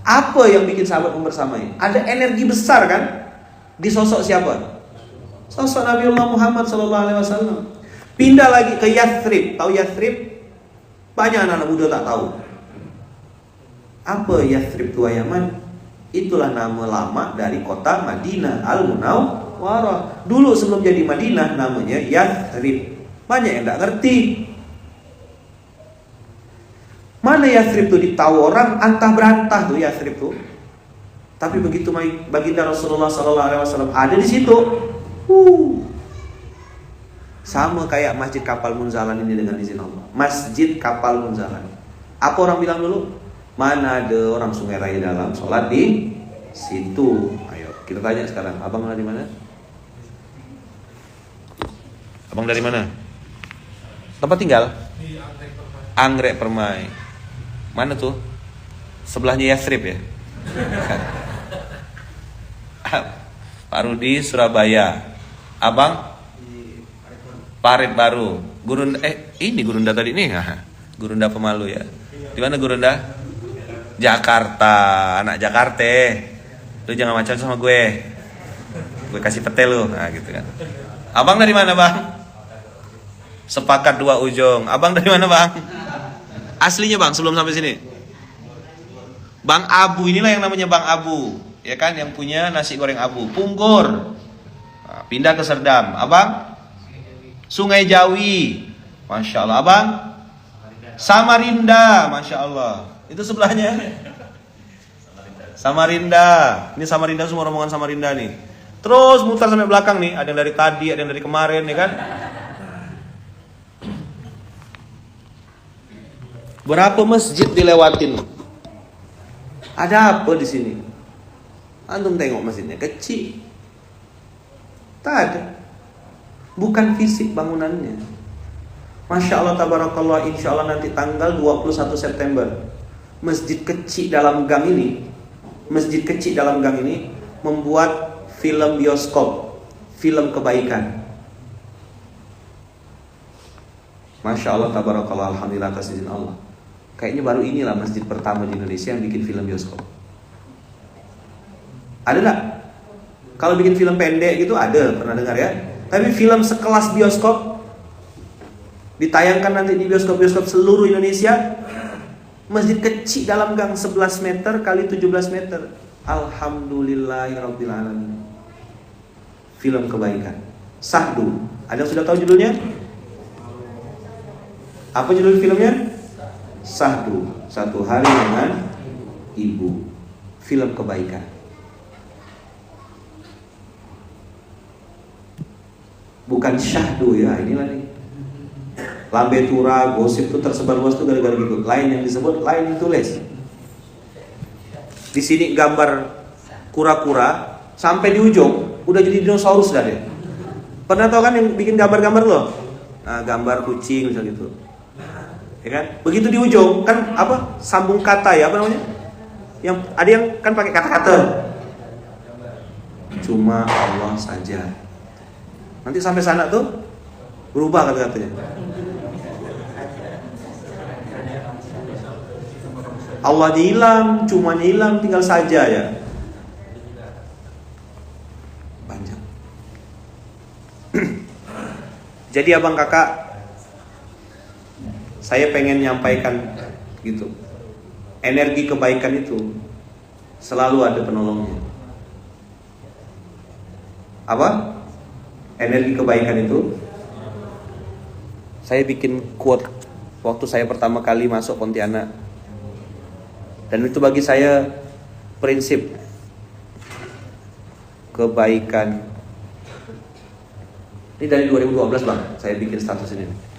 Apa yang bikin sahabat membersamai? Ada energi besar kan? Di sosok siapa? Sosok Nabiullah Muhammad SAW. Pindah lagi ke Yathrib. Tahu Yathrib? Banyak anak-anak muda tak tahu. Apa Yathrib tua Yaman? Itulah nama lama dari kota Madinah Al-Munawwarah. Dulu sebelum jadi Madinah namanya Yathrib. Banyak yang tak ngerti. Mana Yathrib tuh ditahu orang antah berantah tuh Yathrib tuh. Tapi begitu baginda Rasulullah SAW ada di situ, sama kayak Masjid Kapal Munzalan ini dengan izin Allah. Masjid Kapal Munzalan. Apa orang bilang dulu? Mana ada orang Sungai Raya dalam sholat di situ. Ayo kita tanya sekarang. Abang dari mana? Abang dari mana? Tempat tinggal? Anggrek Permai. Mana tuh? Sebelahnya Yathrib ya? Pak Rudi Surabaya. Abang? Parit Baru. Gurunda ini Gurunda tadi nih. Gurunda Pemalu ya. Di mana Gurunda? Jakarta, anak Jakarta. Lu jangan macam sama gue. Gue kasih pete lu. Nah, gitu kan. Abang dari mana, Bang? Sepakat dua ujung. Abang dari mana, Bang? Aslinya, Bang, sebelum sampai sini. Bang Abu, inilah yang namanya Bang Abu, ya kan, yang punya nasi goreng Abu. Punggur. Pindah ke Serdam. Abang? Sungai Jawi. Masya Allah. Abang? Samarinda. Masya Allah. Itu sebelahnya. Samarinda. Ini Samarinda, semua rombongan Samarinda nih. Terus mutar sampai belakang nih. Ada yang dari tadi, ada yang dari kemarin, ya kan? Berapa masjid dilewatin? Ada apa di sini? Antum tengok masjidnya kecil. Tak ada. Bukan fisik bangunannya. Masya Allah tabarakallah, insya Allah nanti tanggal 21 September masjid kecil dalam gang ini membuat film bioskop, film kebaikan. Masya Allah tabarakallah, alhamdulillah atas izin Allah. Kayaknya baru inilah masjid pertama di Indonesia yang bikin film bioskop. Ada gak? Kalau bikin film pendek gitu ada, pernah dengar ya? Tapi film sekelas bioskop ditayangkan nanti di bioskop-bioskop seluruh Indonesia. Masjid kecil dalam gang 11 meter kali 17 meter. Alhamdulillahirabbil alamin. Film kebaikan. Sahdu. Ada yang sudah tahu judulnya? Apa judul filmnya? Sahdu. Satu hari dengan ibu. Film kebaikan. Bukan syahdu ya, inilah nih. Lambe tura, gosip itu tersebar luas tuh gara-gara gitu. Lain yang disebut, lain yang ditulis. Di sini gambar kura-kura, sampai di ujung udah jadi dinosaurus dah deh. Pernah tahu kan yang bikin gambar-gambar loh? Nah, gambar kucing misalnya gitu. Ya kan? Begitu di ujung kan apa? Sambung kata ya, apa namanya? Yang ada yang kan pakai kata-kata. Cuma Allah saja. Nanti sampai sana tuh berubah kata-katanya. Allah hilang, cuma hilang, tinggal saja ya. Panjang. Jadi abang kakak, saya pengen nyampaikan gitu. Energi kebaikan itu selalu ada penolongnya. Apa? Energi kebaikan itu, saya bikin quote waktu saya pertama kali masuk Pontianak, dan itu bagi saya prinsip kebaikan. Ini dari 2012 bang, saya bikin status ini.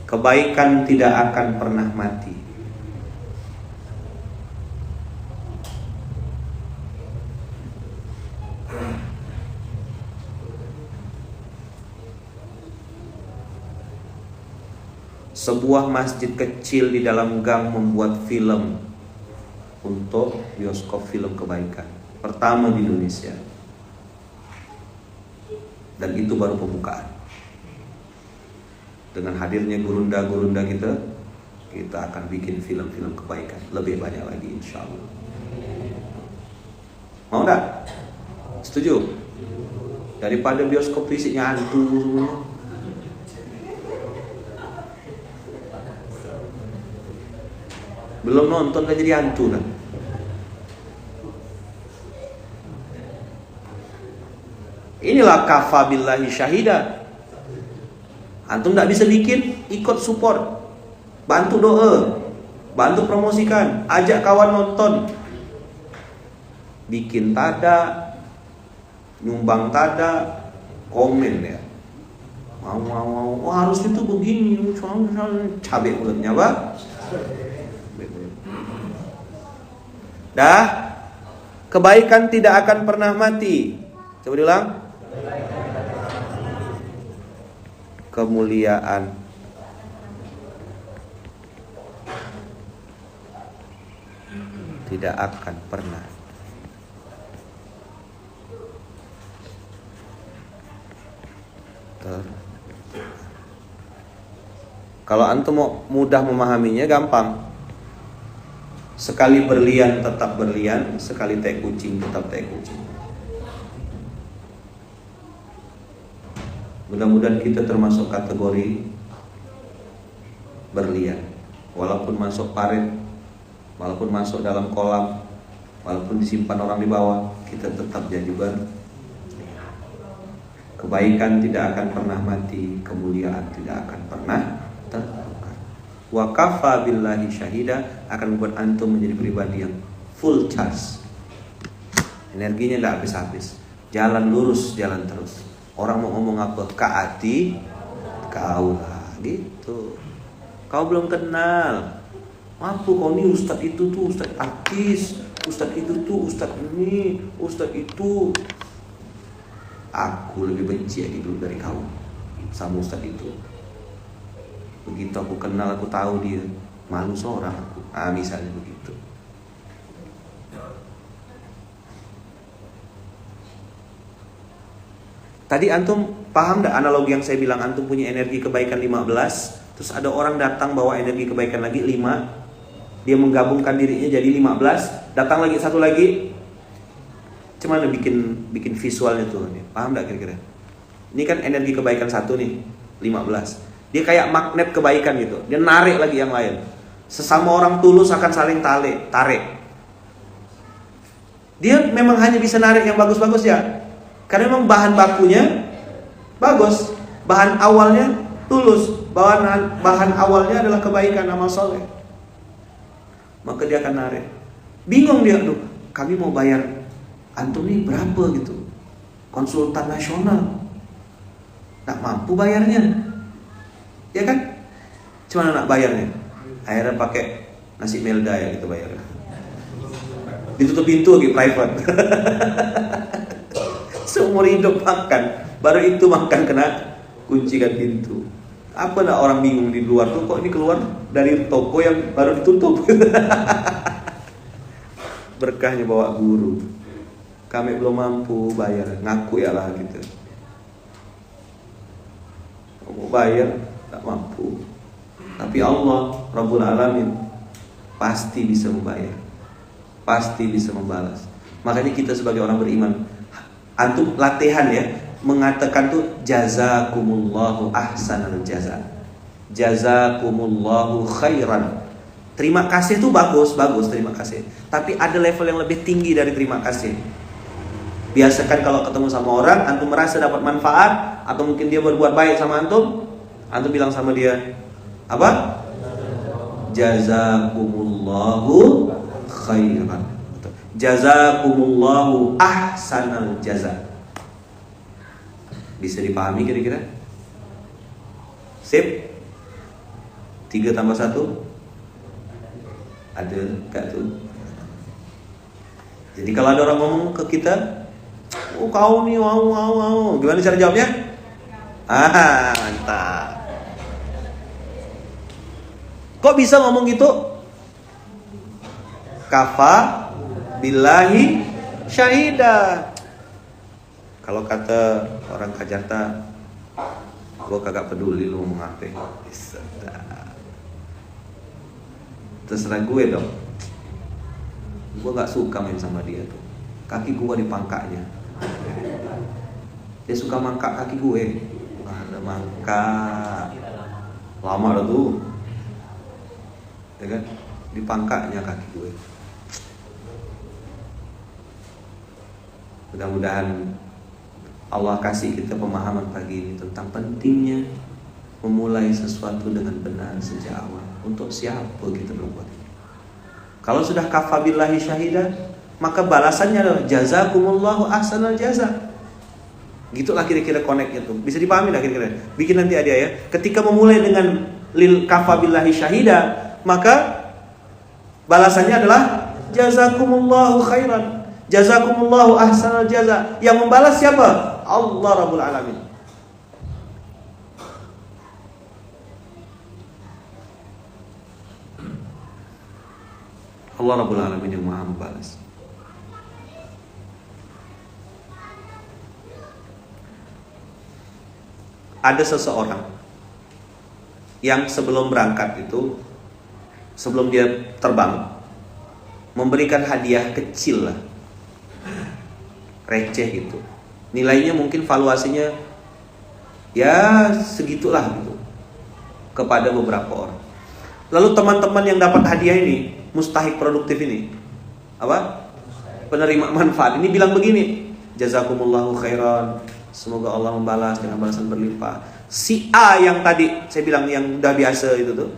Kebaikan tidak akan pernah mati. Sebuah masjid kecil di dalam gang membuat film untuk bioskop film kebaikan pertama di Indonesia. Dan itu baru pembukaan. Dengan hadirnya gurunda-gurunda kita akan bikin film-film kebaikan lebih banyak lagi insya Allah. Mau gak? Setuju? Daripada bioskop isinya hantu semua. Belum nonton kan jadi hantu kan? Inilah kafa billahi syahida. Antum tidak bisa bikin, ikut support, bantu doa, bantu promosikan, ajak kawan nonton, bikin tada, nyumbang tada, komen ya, mau, harus itu begini, cabai mulutnya pak, dah, kebaikan tidak akan pernah mati. Coba diulang. Kemuliaan tidak akan pernah Kalau antum mau mudah memahaminya gampang. Sekali berlian tetap berlian, sekali tai kucing tetap tai kucing. Mudah-mudahan kita termasuk kategori berlian. Walaupun masuk parit, walaupun masuk dalam kolam, walaupun disimpan orang di bawah, kita tetap jadi berlian. Kebaikan tidak akan pernah mati, kemuliaan tidak akan pernah tertukar. Wa kafa billahi syahida akan membuat antum menjadi pribadi yang full charge. Energinya tidak habis-habis. Jalan lurus, jalan terus. Orang mau ngomong apa? Kaati, kau lah, gitu. Kau belum kenal. Mampu kau nih ustadz itu tuh, ustadz artis, ustadz itu tuh, ustadz ini, ustadz itu. Aku lebih benci dulu dari kau sama ustadz itu. Begitu aku kenal, aku tahu dia, malu seorang aku. Misalnya begitu. Tadi antum paham enggak analogi yang saya bilang? Antum punya energi kebaikan 15, terus ada orang datang bawa energi kebaikan lagi 5. Dia menggabungkan dirinya jadi 15, datang lagi satu lagi. Cuman bikin visualnya tuh, paham enggak kira-kira? Ini kan energi kebaikan 1 nih, 15. Dia kayak magnet kebaikan gitu. Dia narik lagi yang lain. Sesama orang tulus akan saling tarik. Dia memang hanya bisa narik yang bagus-bagus ya. Karena memang bahan bakunya bagus. Bahan awalnya tulus. Bahan awalnya adalah kebaikan, amal soleh. Maka dia akan narik. Bingung dia, tuh. Kami mau bayar antum nih berapa gitu, konsultan nasional, tak mampu bayarnya, ya kan? Cuma nak bayarnya, akhirnya pakai nasi melda ya gitu bayarnya, ditutup pintu lagi private, seumur hidup makan, baru itu makan kena kuncikan pintu. Apa nak orang bingung di luar tuh, kok ini keluar dari toko yang baru ditutup? Berkahnya bawa guru. Kami belum mampu bayar, ngaku ya lah gitu. Mau bayar, tak mampu. Tapi Allah Rabbul Alamin pasti bisa membayar, pasti bisa membalas. Makanya kita sebagai orang beriman, antum latihan ya, mengatakan tuh jazakumullahu ahsanal jaza, jazakumullahu khairan. Terima kasih tuh bagus, terima kasih. Tapi ada level yang lebih tinggi dari terima kasih. Biasakan kalau ketemu sama orang, antum merasa dapat manfaat, atau mungkin dia berbuat baik sama antum bilang sama dia apa? Jazakumullahu khairan, jazakumullahu ahsanal jaza. Bisa dipahami kira-kira? Sip? 3 tambah 1 ada gak tuh? Jadi kalau ada orang ngomong ke kita, oh kau nih wow. Gimana cara jawabnya? Mantap. Kok bisa ngomong gitu? Kafa billahi syahida. Kalau kata orang Kajarta, gue kagak peduli lu ngomong apa. Terserah gue dong. Gue gak suka main sama dia tuh. Kaki gue di pangkaknya. Dia suka mangkak kaki gue. Ada mangkak. Lama dah tuh. Ya kan? Di pangkaknya kaki gue. Mudah-mudahan Allah kasih kita pemahaman pagi ini tentang pentingnya memulai sesuatu dengan benar sejak awal. Untuk siapa kita berbuat ini? Kalau sudah kafa billahi syahida, maka balasannya adalah jazakumullahu ahsanal jaza. Gitulah kira-kira connect-nya tuh. Bisa dipahami lah kira-kira. Bikin nanti ada ya. Ketika memulai dengan lil kafa billahi syahida, maka balasannya adalah jazakumullahu khairan, jazakumullahu ahsanal jaza. Yang membalas siapa? Allah Rabbul Alamin. Allah Rabbul Alamin yang maha membalas. Ada seseorang yang sebelum berangkat itu, sebelum dia terbang, memberikan hadiah kecil lah, receh gitu. Nilainya mungkin valuasinya ya segitulah gitu, kepada beberapa orang. Lalu teman-teman yang dapat hadiah ini, mustahik produktif ini, apa? Penerima manfaat ini bilang begini, jazakumullahu khairan, semoga Allah membalas dengan balasan berlimpah. Si A yang tadi saya bilang yang udah biasa itu tuh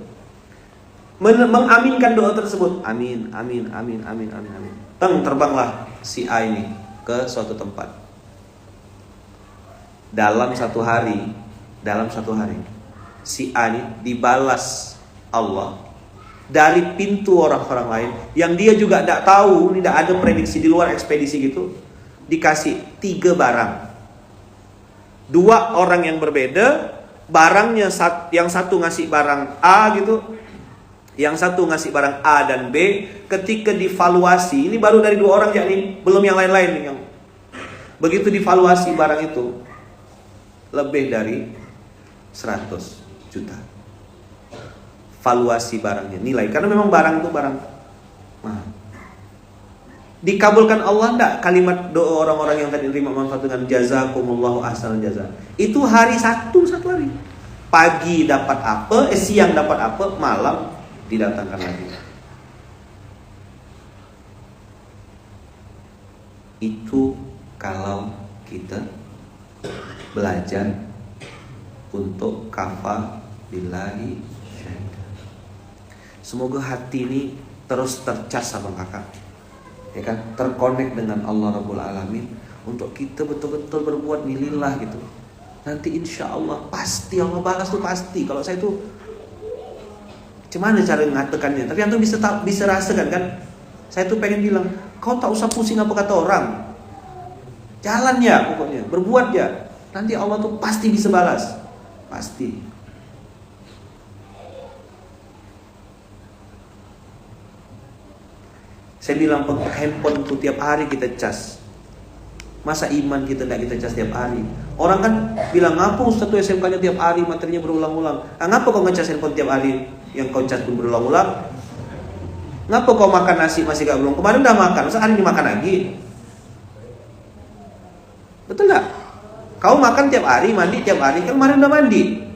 mengaminkan doa tersebut. Amin, amin, amin, amin, amin, amin. Terbanglah si A ini ke suatu tempat. Dalam satu hari, si A ini dibalas Allah dari pintu orang-orang lain yang dia juga tidak tahu, tidak ada prediksi di luar ekspedisi gitu, dikasih 3 barang. 2 orang yang berbeda, barangnya yang satu ngasih barang A gitu, yang satu ngasih barang A dan B. Ketika divaluasi, ini baru dari 2 orang ya nih, belum yang lain-lain yang begitu divaluasi barang itu lebih dari 100 juta. Valuasi barangnya, nilai, karena memang barang itu barang mahal. Dikabulkan Allah enggak kalimat doa orang-orang yang tadi terima manfaat dengan jazakumullahu ahsanal jaza? Itu hari satu hari. Pagi dapat apa, siang dapat apa, malam didatangkan lagi. Itu kalau kita belajar untuk kafa billahi syahida. Semoga hati ini terus tercas sama kakak, ya kan, terkonek dengan Allah Rabbul Alamin, untuk kita betul-betul berbuat lillah gitu. Nanti insya Allah pasti Allah balas tuh pasti. Kalau saya tuh gimana cara mengatakannya, tapi antum bisa rasakan kan. Saya tuh pengen bilang, kau tak usah pusing apa kata orang, jalan ya pokoknya, berbuat ya, nanti Allah tuh pasti bisa balas, pasti. Saya bilang handphone tuh tiap hari kita cas. Masa iman kita tidak kita cas tiap hari? Orang kan bilang, ngapa Ustaz tuh SMK-nya tiap hari materinya berulang-ulang? Ngapa kau ngecas handphone tiap hari? Yang kau cas pun berulang-ulang. Ngapa kau makan nasi masih gak belum? Kemarin udah makan, masa hari ini makan lagi? Betul gak? Kau makan tiap hari, mandi tiap hari, kan kemarin udah mandi.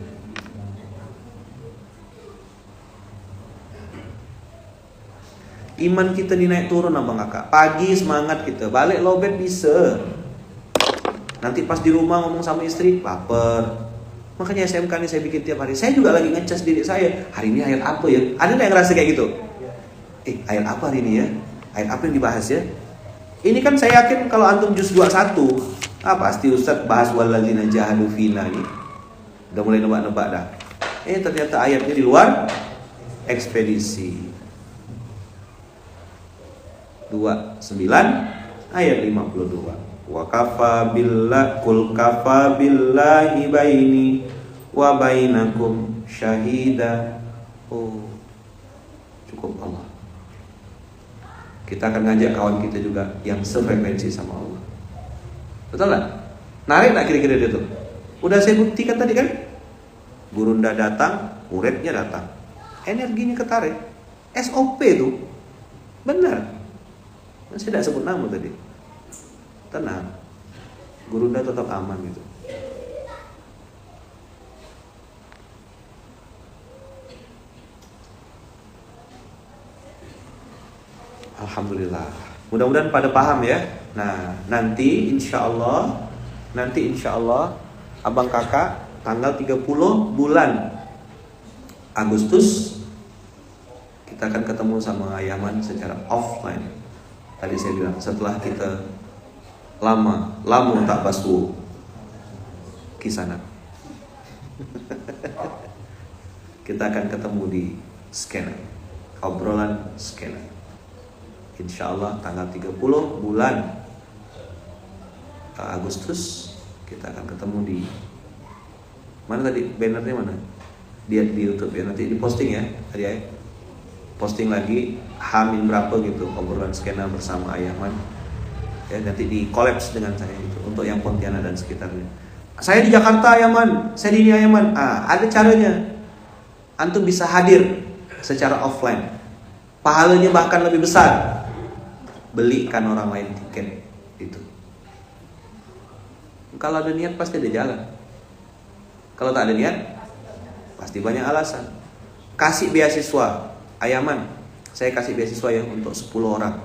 Iman kita dinaik turun abang kakak. Pagi semangat kita, balik lobet bisa. Nanti pas di rumah ngomong sama istri, lapar. Makanya SMK ini saya bikin tiap hari. Saya juga lagi ngecas diri saya. Hari ini ayat apa ya? Ada yang ngerasa kayak gitu? Ayat apa hari ini ya? Ayat apa yang dibahas ya? Ini kan saya yakin kalau antum juz 21, pasti Ustaz bahas walladzina jahadu fina ini. Udah mulai nebak-nebak dah. Ternyata ayatnya di luar ekspedisi. 29 ayat 52. Wa kafa billahi baini wa bainakum syahida. Cukup Allah. Kita akan ngajak kawan kita juga yang sefrekuensi sama Allah. Betul gak? Narik gak kira-kira dia tuh? Udah saya buktikan tadi kan? Gurunda datang, muridnya datang, energinya ketarik. SOP tuh benar. Saya tidak sebut nama tadi. Tenang, Gurunda tetap aman gitu. Alhamdulillah. Mudah-mudahan pada paham ya. Nah, nanti insya Allah abang kakak tanggal 30 bulan Agustus kita akan ketemu sama Ayaman secara offline. Tadi saya bilang setelah kita lama tak basuh kisana. Kita akan ketemu di scanner, obrolan scanner. Insya Allah tanggal 30 bulan Agustus kita akan ketemu di mana tadi, bannernya mana? Dia di YouTube ya, nanti diposting ya tadi ya. Posting lagi Hamin berapa gitu, obrolan skena bersama Ayaman ya, nanti di kolaps dengan saya gitu, untuk yang Pontianak dan sekitarnya. Saya di Jakarta Ayaman, saya di Ayaman. Ada caranya, antum bisa hadir secara offline, pahalanya bahkan lebih besar. Belikan orang lain tiket itu. Kalau ada niat pasti ada jalan. Kalau tak ada niat pasti banyak alasan. kasih beasiswa. Ayaman, saya kasih beasiswa ya untuk 10 orang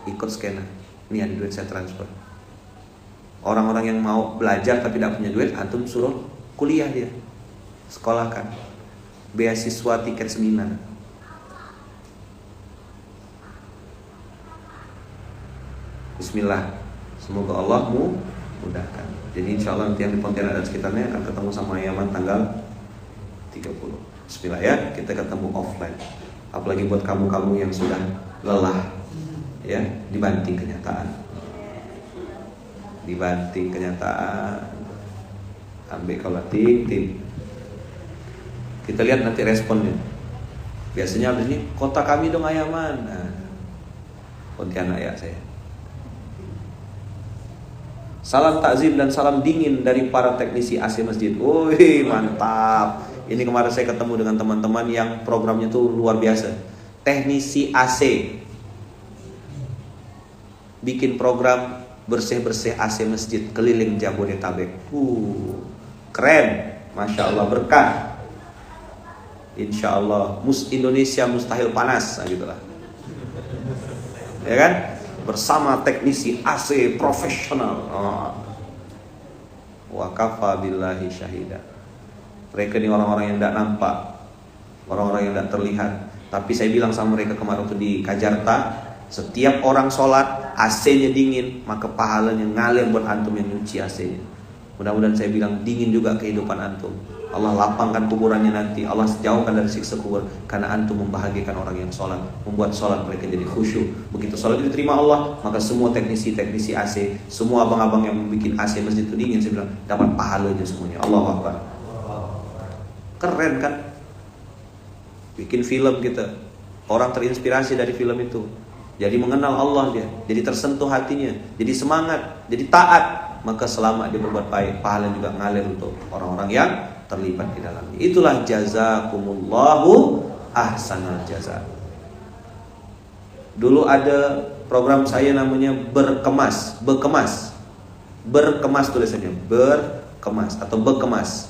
ikut skena. Ini ada duit saya transfer. Orang-orang yang mau belajar tapi tidak punya duit, antum suruh kuliah dia, sekolahkan, beasiswa, tiket seminar. Bismillah, semoga Allah mudahkan. Jadi insya Allah nanti yang di Pontianak dan sekitarnya akan ketemu sama Yaman tanggal 30. Bismillah ya, kita ketemu offline. Apalagi buat kamu-kamu yang sudah lelah, ya, dibanting kenyataan. Dibanting kenyataan. Ambil kalau tim. Kita lihat nanti responnya. Biasanya habis ini kota kami dong Ayaman. Nah, Pontianak ya saya. Salam takzim dan salam dingin dari para teknisi AC masjid. Wih, mantap. Ini kemarin saya ketemu dengan teman-teman yang programnya tuh luar biasa. Teknisi AC. Bikin program bersih-bersih AC masjid keliling Jabodetabek. Keren. Masya Allah, berkah. Insya Allah Indonesia mustahil panas. Nah, gitulah. Ya kan? Bersama teknisi AC profesional. Wa kafa billahi syahida. Mereka ini orang-orang yang tidak nampak, orang-orang yang tidak terlihat. Tapi saya bilang sama mereka kemarin tuh di Kajarta, setiap orang sholat AC-nya dingin, maka pahalanya ngalir buat antum yang nyuci AC-nya. Mudah-mudahan saya bilang dingin juga kehidupan antum. Allah lapangkan kuburannya nanti, Allah jauhkan dari siksa kubur, karena antum membahagiakan orang yang sholat, membuat sholat mereka jadi khusyuk. Begitu sholat diterima Allah, maka semua teknisi AC, semua abang-abang yang bikin AC masjid itu dingin, saya bilang dapat pahalanya semuanya. Allahu Akbar. Keren kan? Bikin film kita, orang terinspirasi dari film itu, jadi mengenal Allah dia, jadi tersentuh hatinya, jadi semangat, jadi taat. Maka selama dia berbuat baik, pahala juga ngalir untuk orang-orang yang terlibat di dalamnya. Itulah jazakumullahu ahsanal jaza. Dulu ada program saya namanya berkemas tulisannya, berkemas atau bekemas.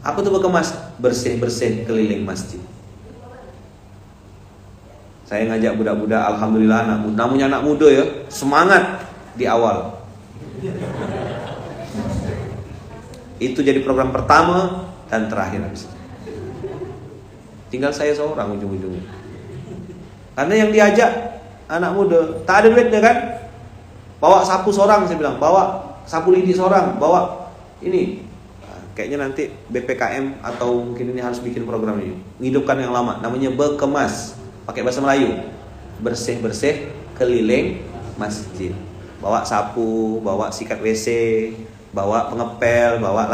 Apa tuh bekemas? Bersih-bersih keliling masjid. Saya ngajak budak-budak, alhamdulillah namanya anak muda ya, semangat di awal. Itu jadi program pertama dan terakhir habis itu. Tinggal saya seorang ujung-ujungnya. Karena yang diajak anak muda, tak ada duitnya kan? Bawa sapu seorang, saya bilang, bawa sapu lidi seorang, bawa ini. Kayaknya nanti BPKM atau mungkin ini harus bikin program ini, menghidupkan yang lama, namanya bekemas, pakai bahasa Melayu. Bersih-bersih keliling masjid. Bawa sapu, bawa sikat WC, bawa pengepel, bawa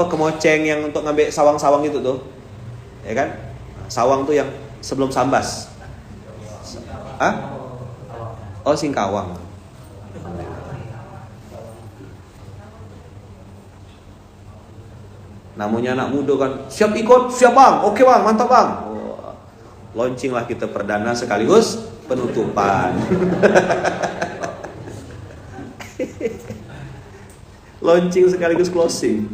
kemoceng yang untuk ngambil sawang-sawang itu tuh, ya kan? Sawang tuh yang sebelum sambas. Oh, singkawang. Namanya anak muda kan, siap ikut, siap bang, oke bang, mantap bang. Launching lah kita perdana sekaligus penutupan. Launching sekaligus closing.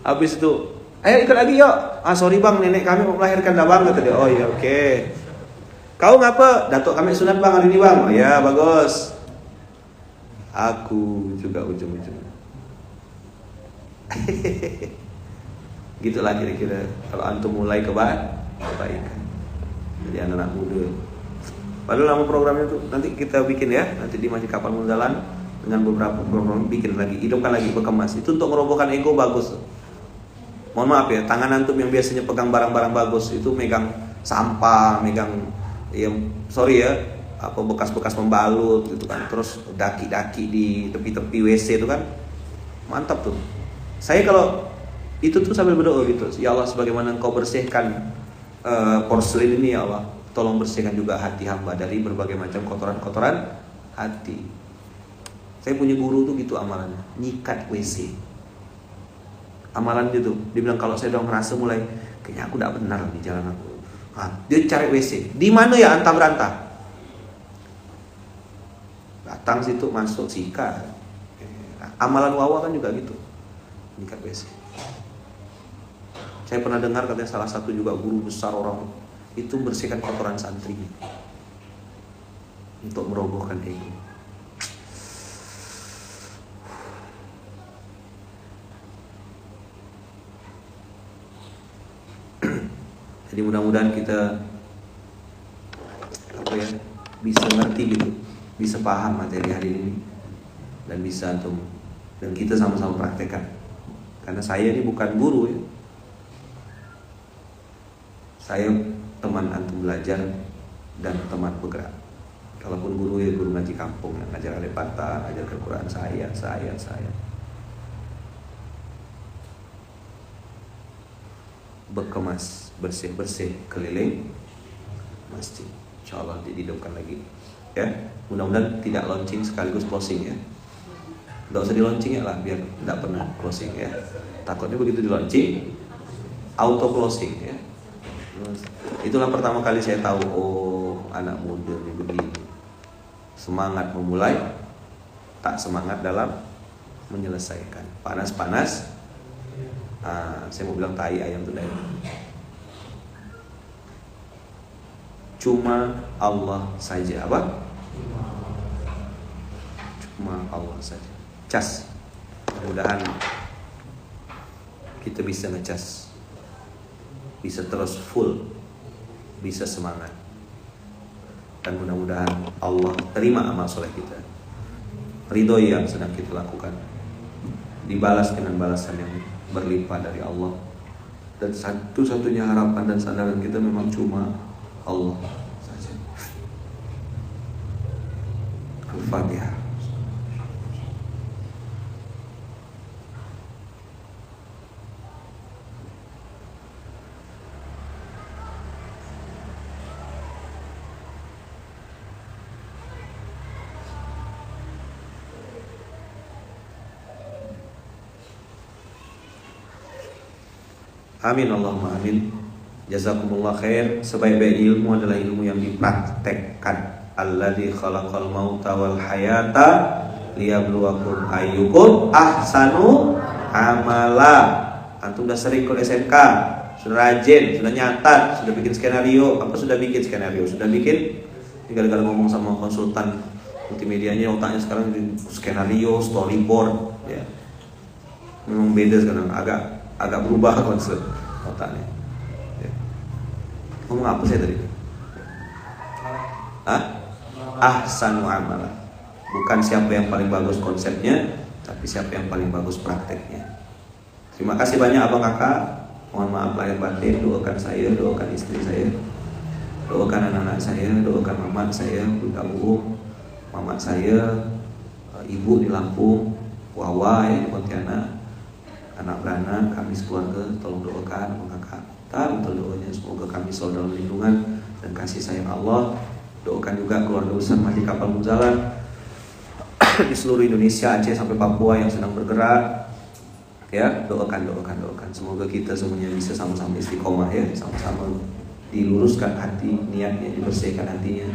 Habis itu, ayo ikut lagi yuk. Sorry bang, nenek kami mau melahirkan dah bang, kata dia. Oh iya, oke. Kau ngapa? Datuk kami sunat bang hari ini bang. Oh ya, bagus. Aku juga ujung-ujungnya. Gitulah kira-kira kalau antum mulai kebaikan. Jadi anak-anak muda. Padahal nama programnya tuh nanti kita bikin ya, nanti di Masjid Kapal Munzalan dengan beberapa program bikin lagi, hidupkan lagi bekemas. Itu untuk merobohkan ego bagus. Mohon maaf ya, tangan antum yang biasanya pegang barang-barang bagus itu megang sampah, megang sorry ya, apa bekas-bekas membalut gitu kan, terus daki-daki di tepi-tepi WC itu kan. Mantap tuh. Saya kalau itu tuh sambil berdoa gitu, ya Allah, sebagaimana Engkau bersihkan porselen ini ya Allah, tolong bersihkan juga hati hamba dari berbagai macam kotoran-kotoran hati. Saya punya guru tuh gitu amalannya, nyikat WC. Amalan gitu, dia bilang kalau saya udah ngerasa mulai kayaknya aku tidak benar di jalan aku, dia cari WC. Di mana ya, antah berantah. Datang situ, masuk, sikat. Amalan wawa kan juga gitu, nyikat WC. Saya pernah dengar katanya salah satu juga guru besar orang itu bersihkan kotoran santrinya untuk merobohkan ego. Jadi mudah-mudahan kita bisa ngerti gitu, bisa paham materi hari ini dan bisa dan kita sama-sama praktekkan. Karena saya ini bukan guru ya. Saya teman antum belajar dan teman bergerak. Kalaupun guru ya guru ngaji kampung yang ngajar Al-Fatihah, ngajar Al-Quran saya. Berkemas, bersih-bersih keliling masjid. Insyaallah dihidupkan lagi. Ya, mudah-mudahan tidak launching sekaligus closing ya. Enggak usah di launching ya lah, biar tidak pernah closing ya. Takutnya begitu di launching auto closing ya. Itulah pertama kali saya tahu, oh anak muda ini begini. Semangat memulai, tak semangat dalam menyelesaikan. Panas-panas, saya mau bilang tai ayam tuh dari. Cuma Allah saja apa? Cuma Allah saja. Cas. Mudah-mudahan kita bisa ngecas, bisa terus full, bisa semangat, dan mudah-mudahan Allah terima amal soleh kita, ridho yang sedang kita lakukan, dibalas dengan balasan yang berlimpah dari Allah. Dan satu-satunya harapan dan sandaran kita memang cuma Allah saja. Al-Fatihah. Amin Allahumma amin. Jazakumullah khair. Sebaik-baik ilmu adalah ilmu yang dipraktekkan. Alladzi khalaqal mauta wal hayata liyabluwakum ayyukum ahsanu amala. Antum sudah sering ikut SMK, sudah rajin, sudah nyatat, sudah bikin skenario. Apa sudah bikin skenario? Sudah bikin. Tinggal ngomong sama konsultan multimedianya, otaknya sekarang di skenario, storyboard ya. Memang beda sekarang, agak berubah konsep otaknya ya. Ngomong apa saya tadi? Ahsanu amala. Bukan siapa yang paling bagus konsepnya, tapi siapa yang paling bagus prakteknya. Terima kasih banyak abang kakak. Mohon maaf lahir batin. Doakan saya, doakan istri saya, doakan anak-anak saya, doakan mamat saya, Bunda Uum, mamat saya, ibu di Lampung, Wawa yang di Pontianak, anak beranak, kami sekeluarga, tolong doakan kakak. Minta doanya semoga kami selalu dalam lindungan dan kasih sayang Allah. Doakan juga keluarga besar Masjid Kapal Munzalan di seluruh Indonesia, Aceh sampai Papua yang sedang bergerak. Ya, doakan. Semoga kita semuanya bisa sama-sama istiqomah ya, sama-sama diluruskan hati, niatnya dibersihkan hatinya.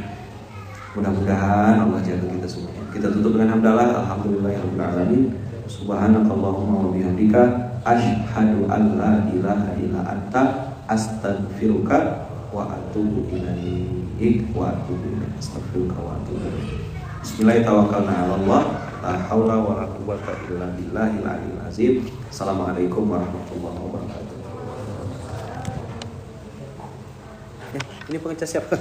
Mudah-mudahan Allah jaga kita semuanya. Kita tutup dengan hamdalah. Alhamdulillahirabbil alamin. Subhanakallahumma wa bihamdika asyhadu an la ilaha illa anta astaghfiruka wa atubu ilaik wa atubu ilaik. Astaghfiruka wa atubu ilaik. Bismillahirrahmanirrahim. La haula wa la quwwata illa billahil aliyil azim. Assalamualaikum warahmatullahi wabarakatuh. Ini pengecas siapa?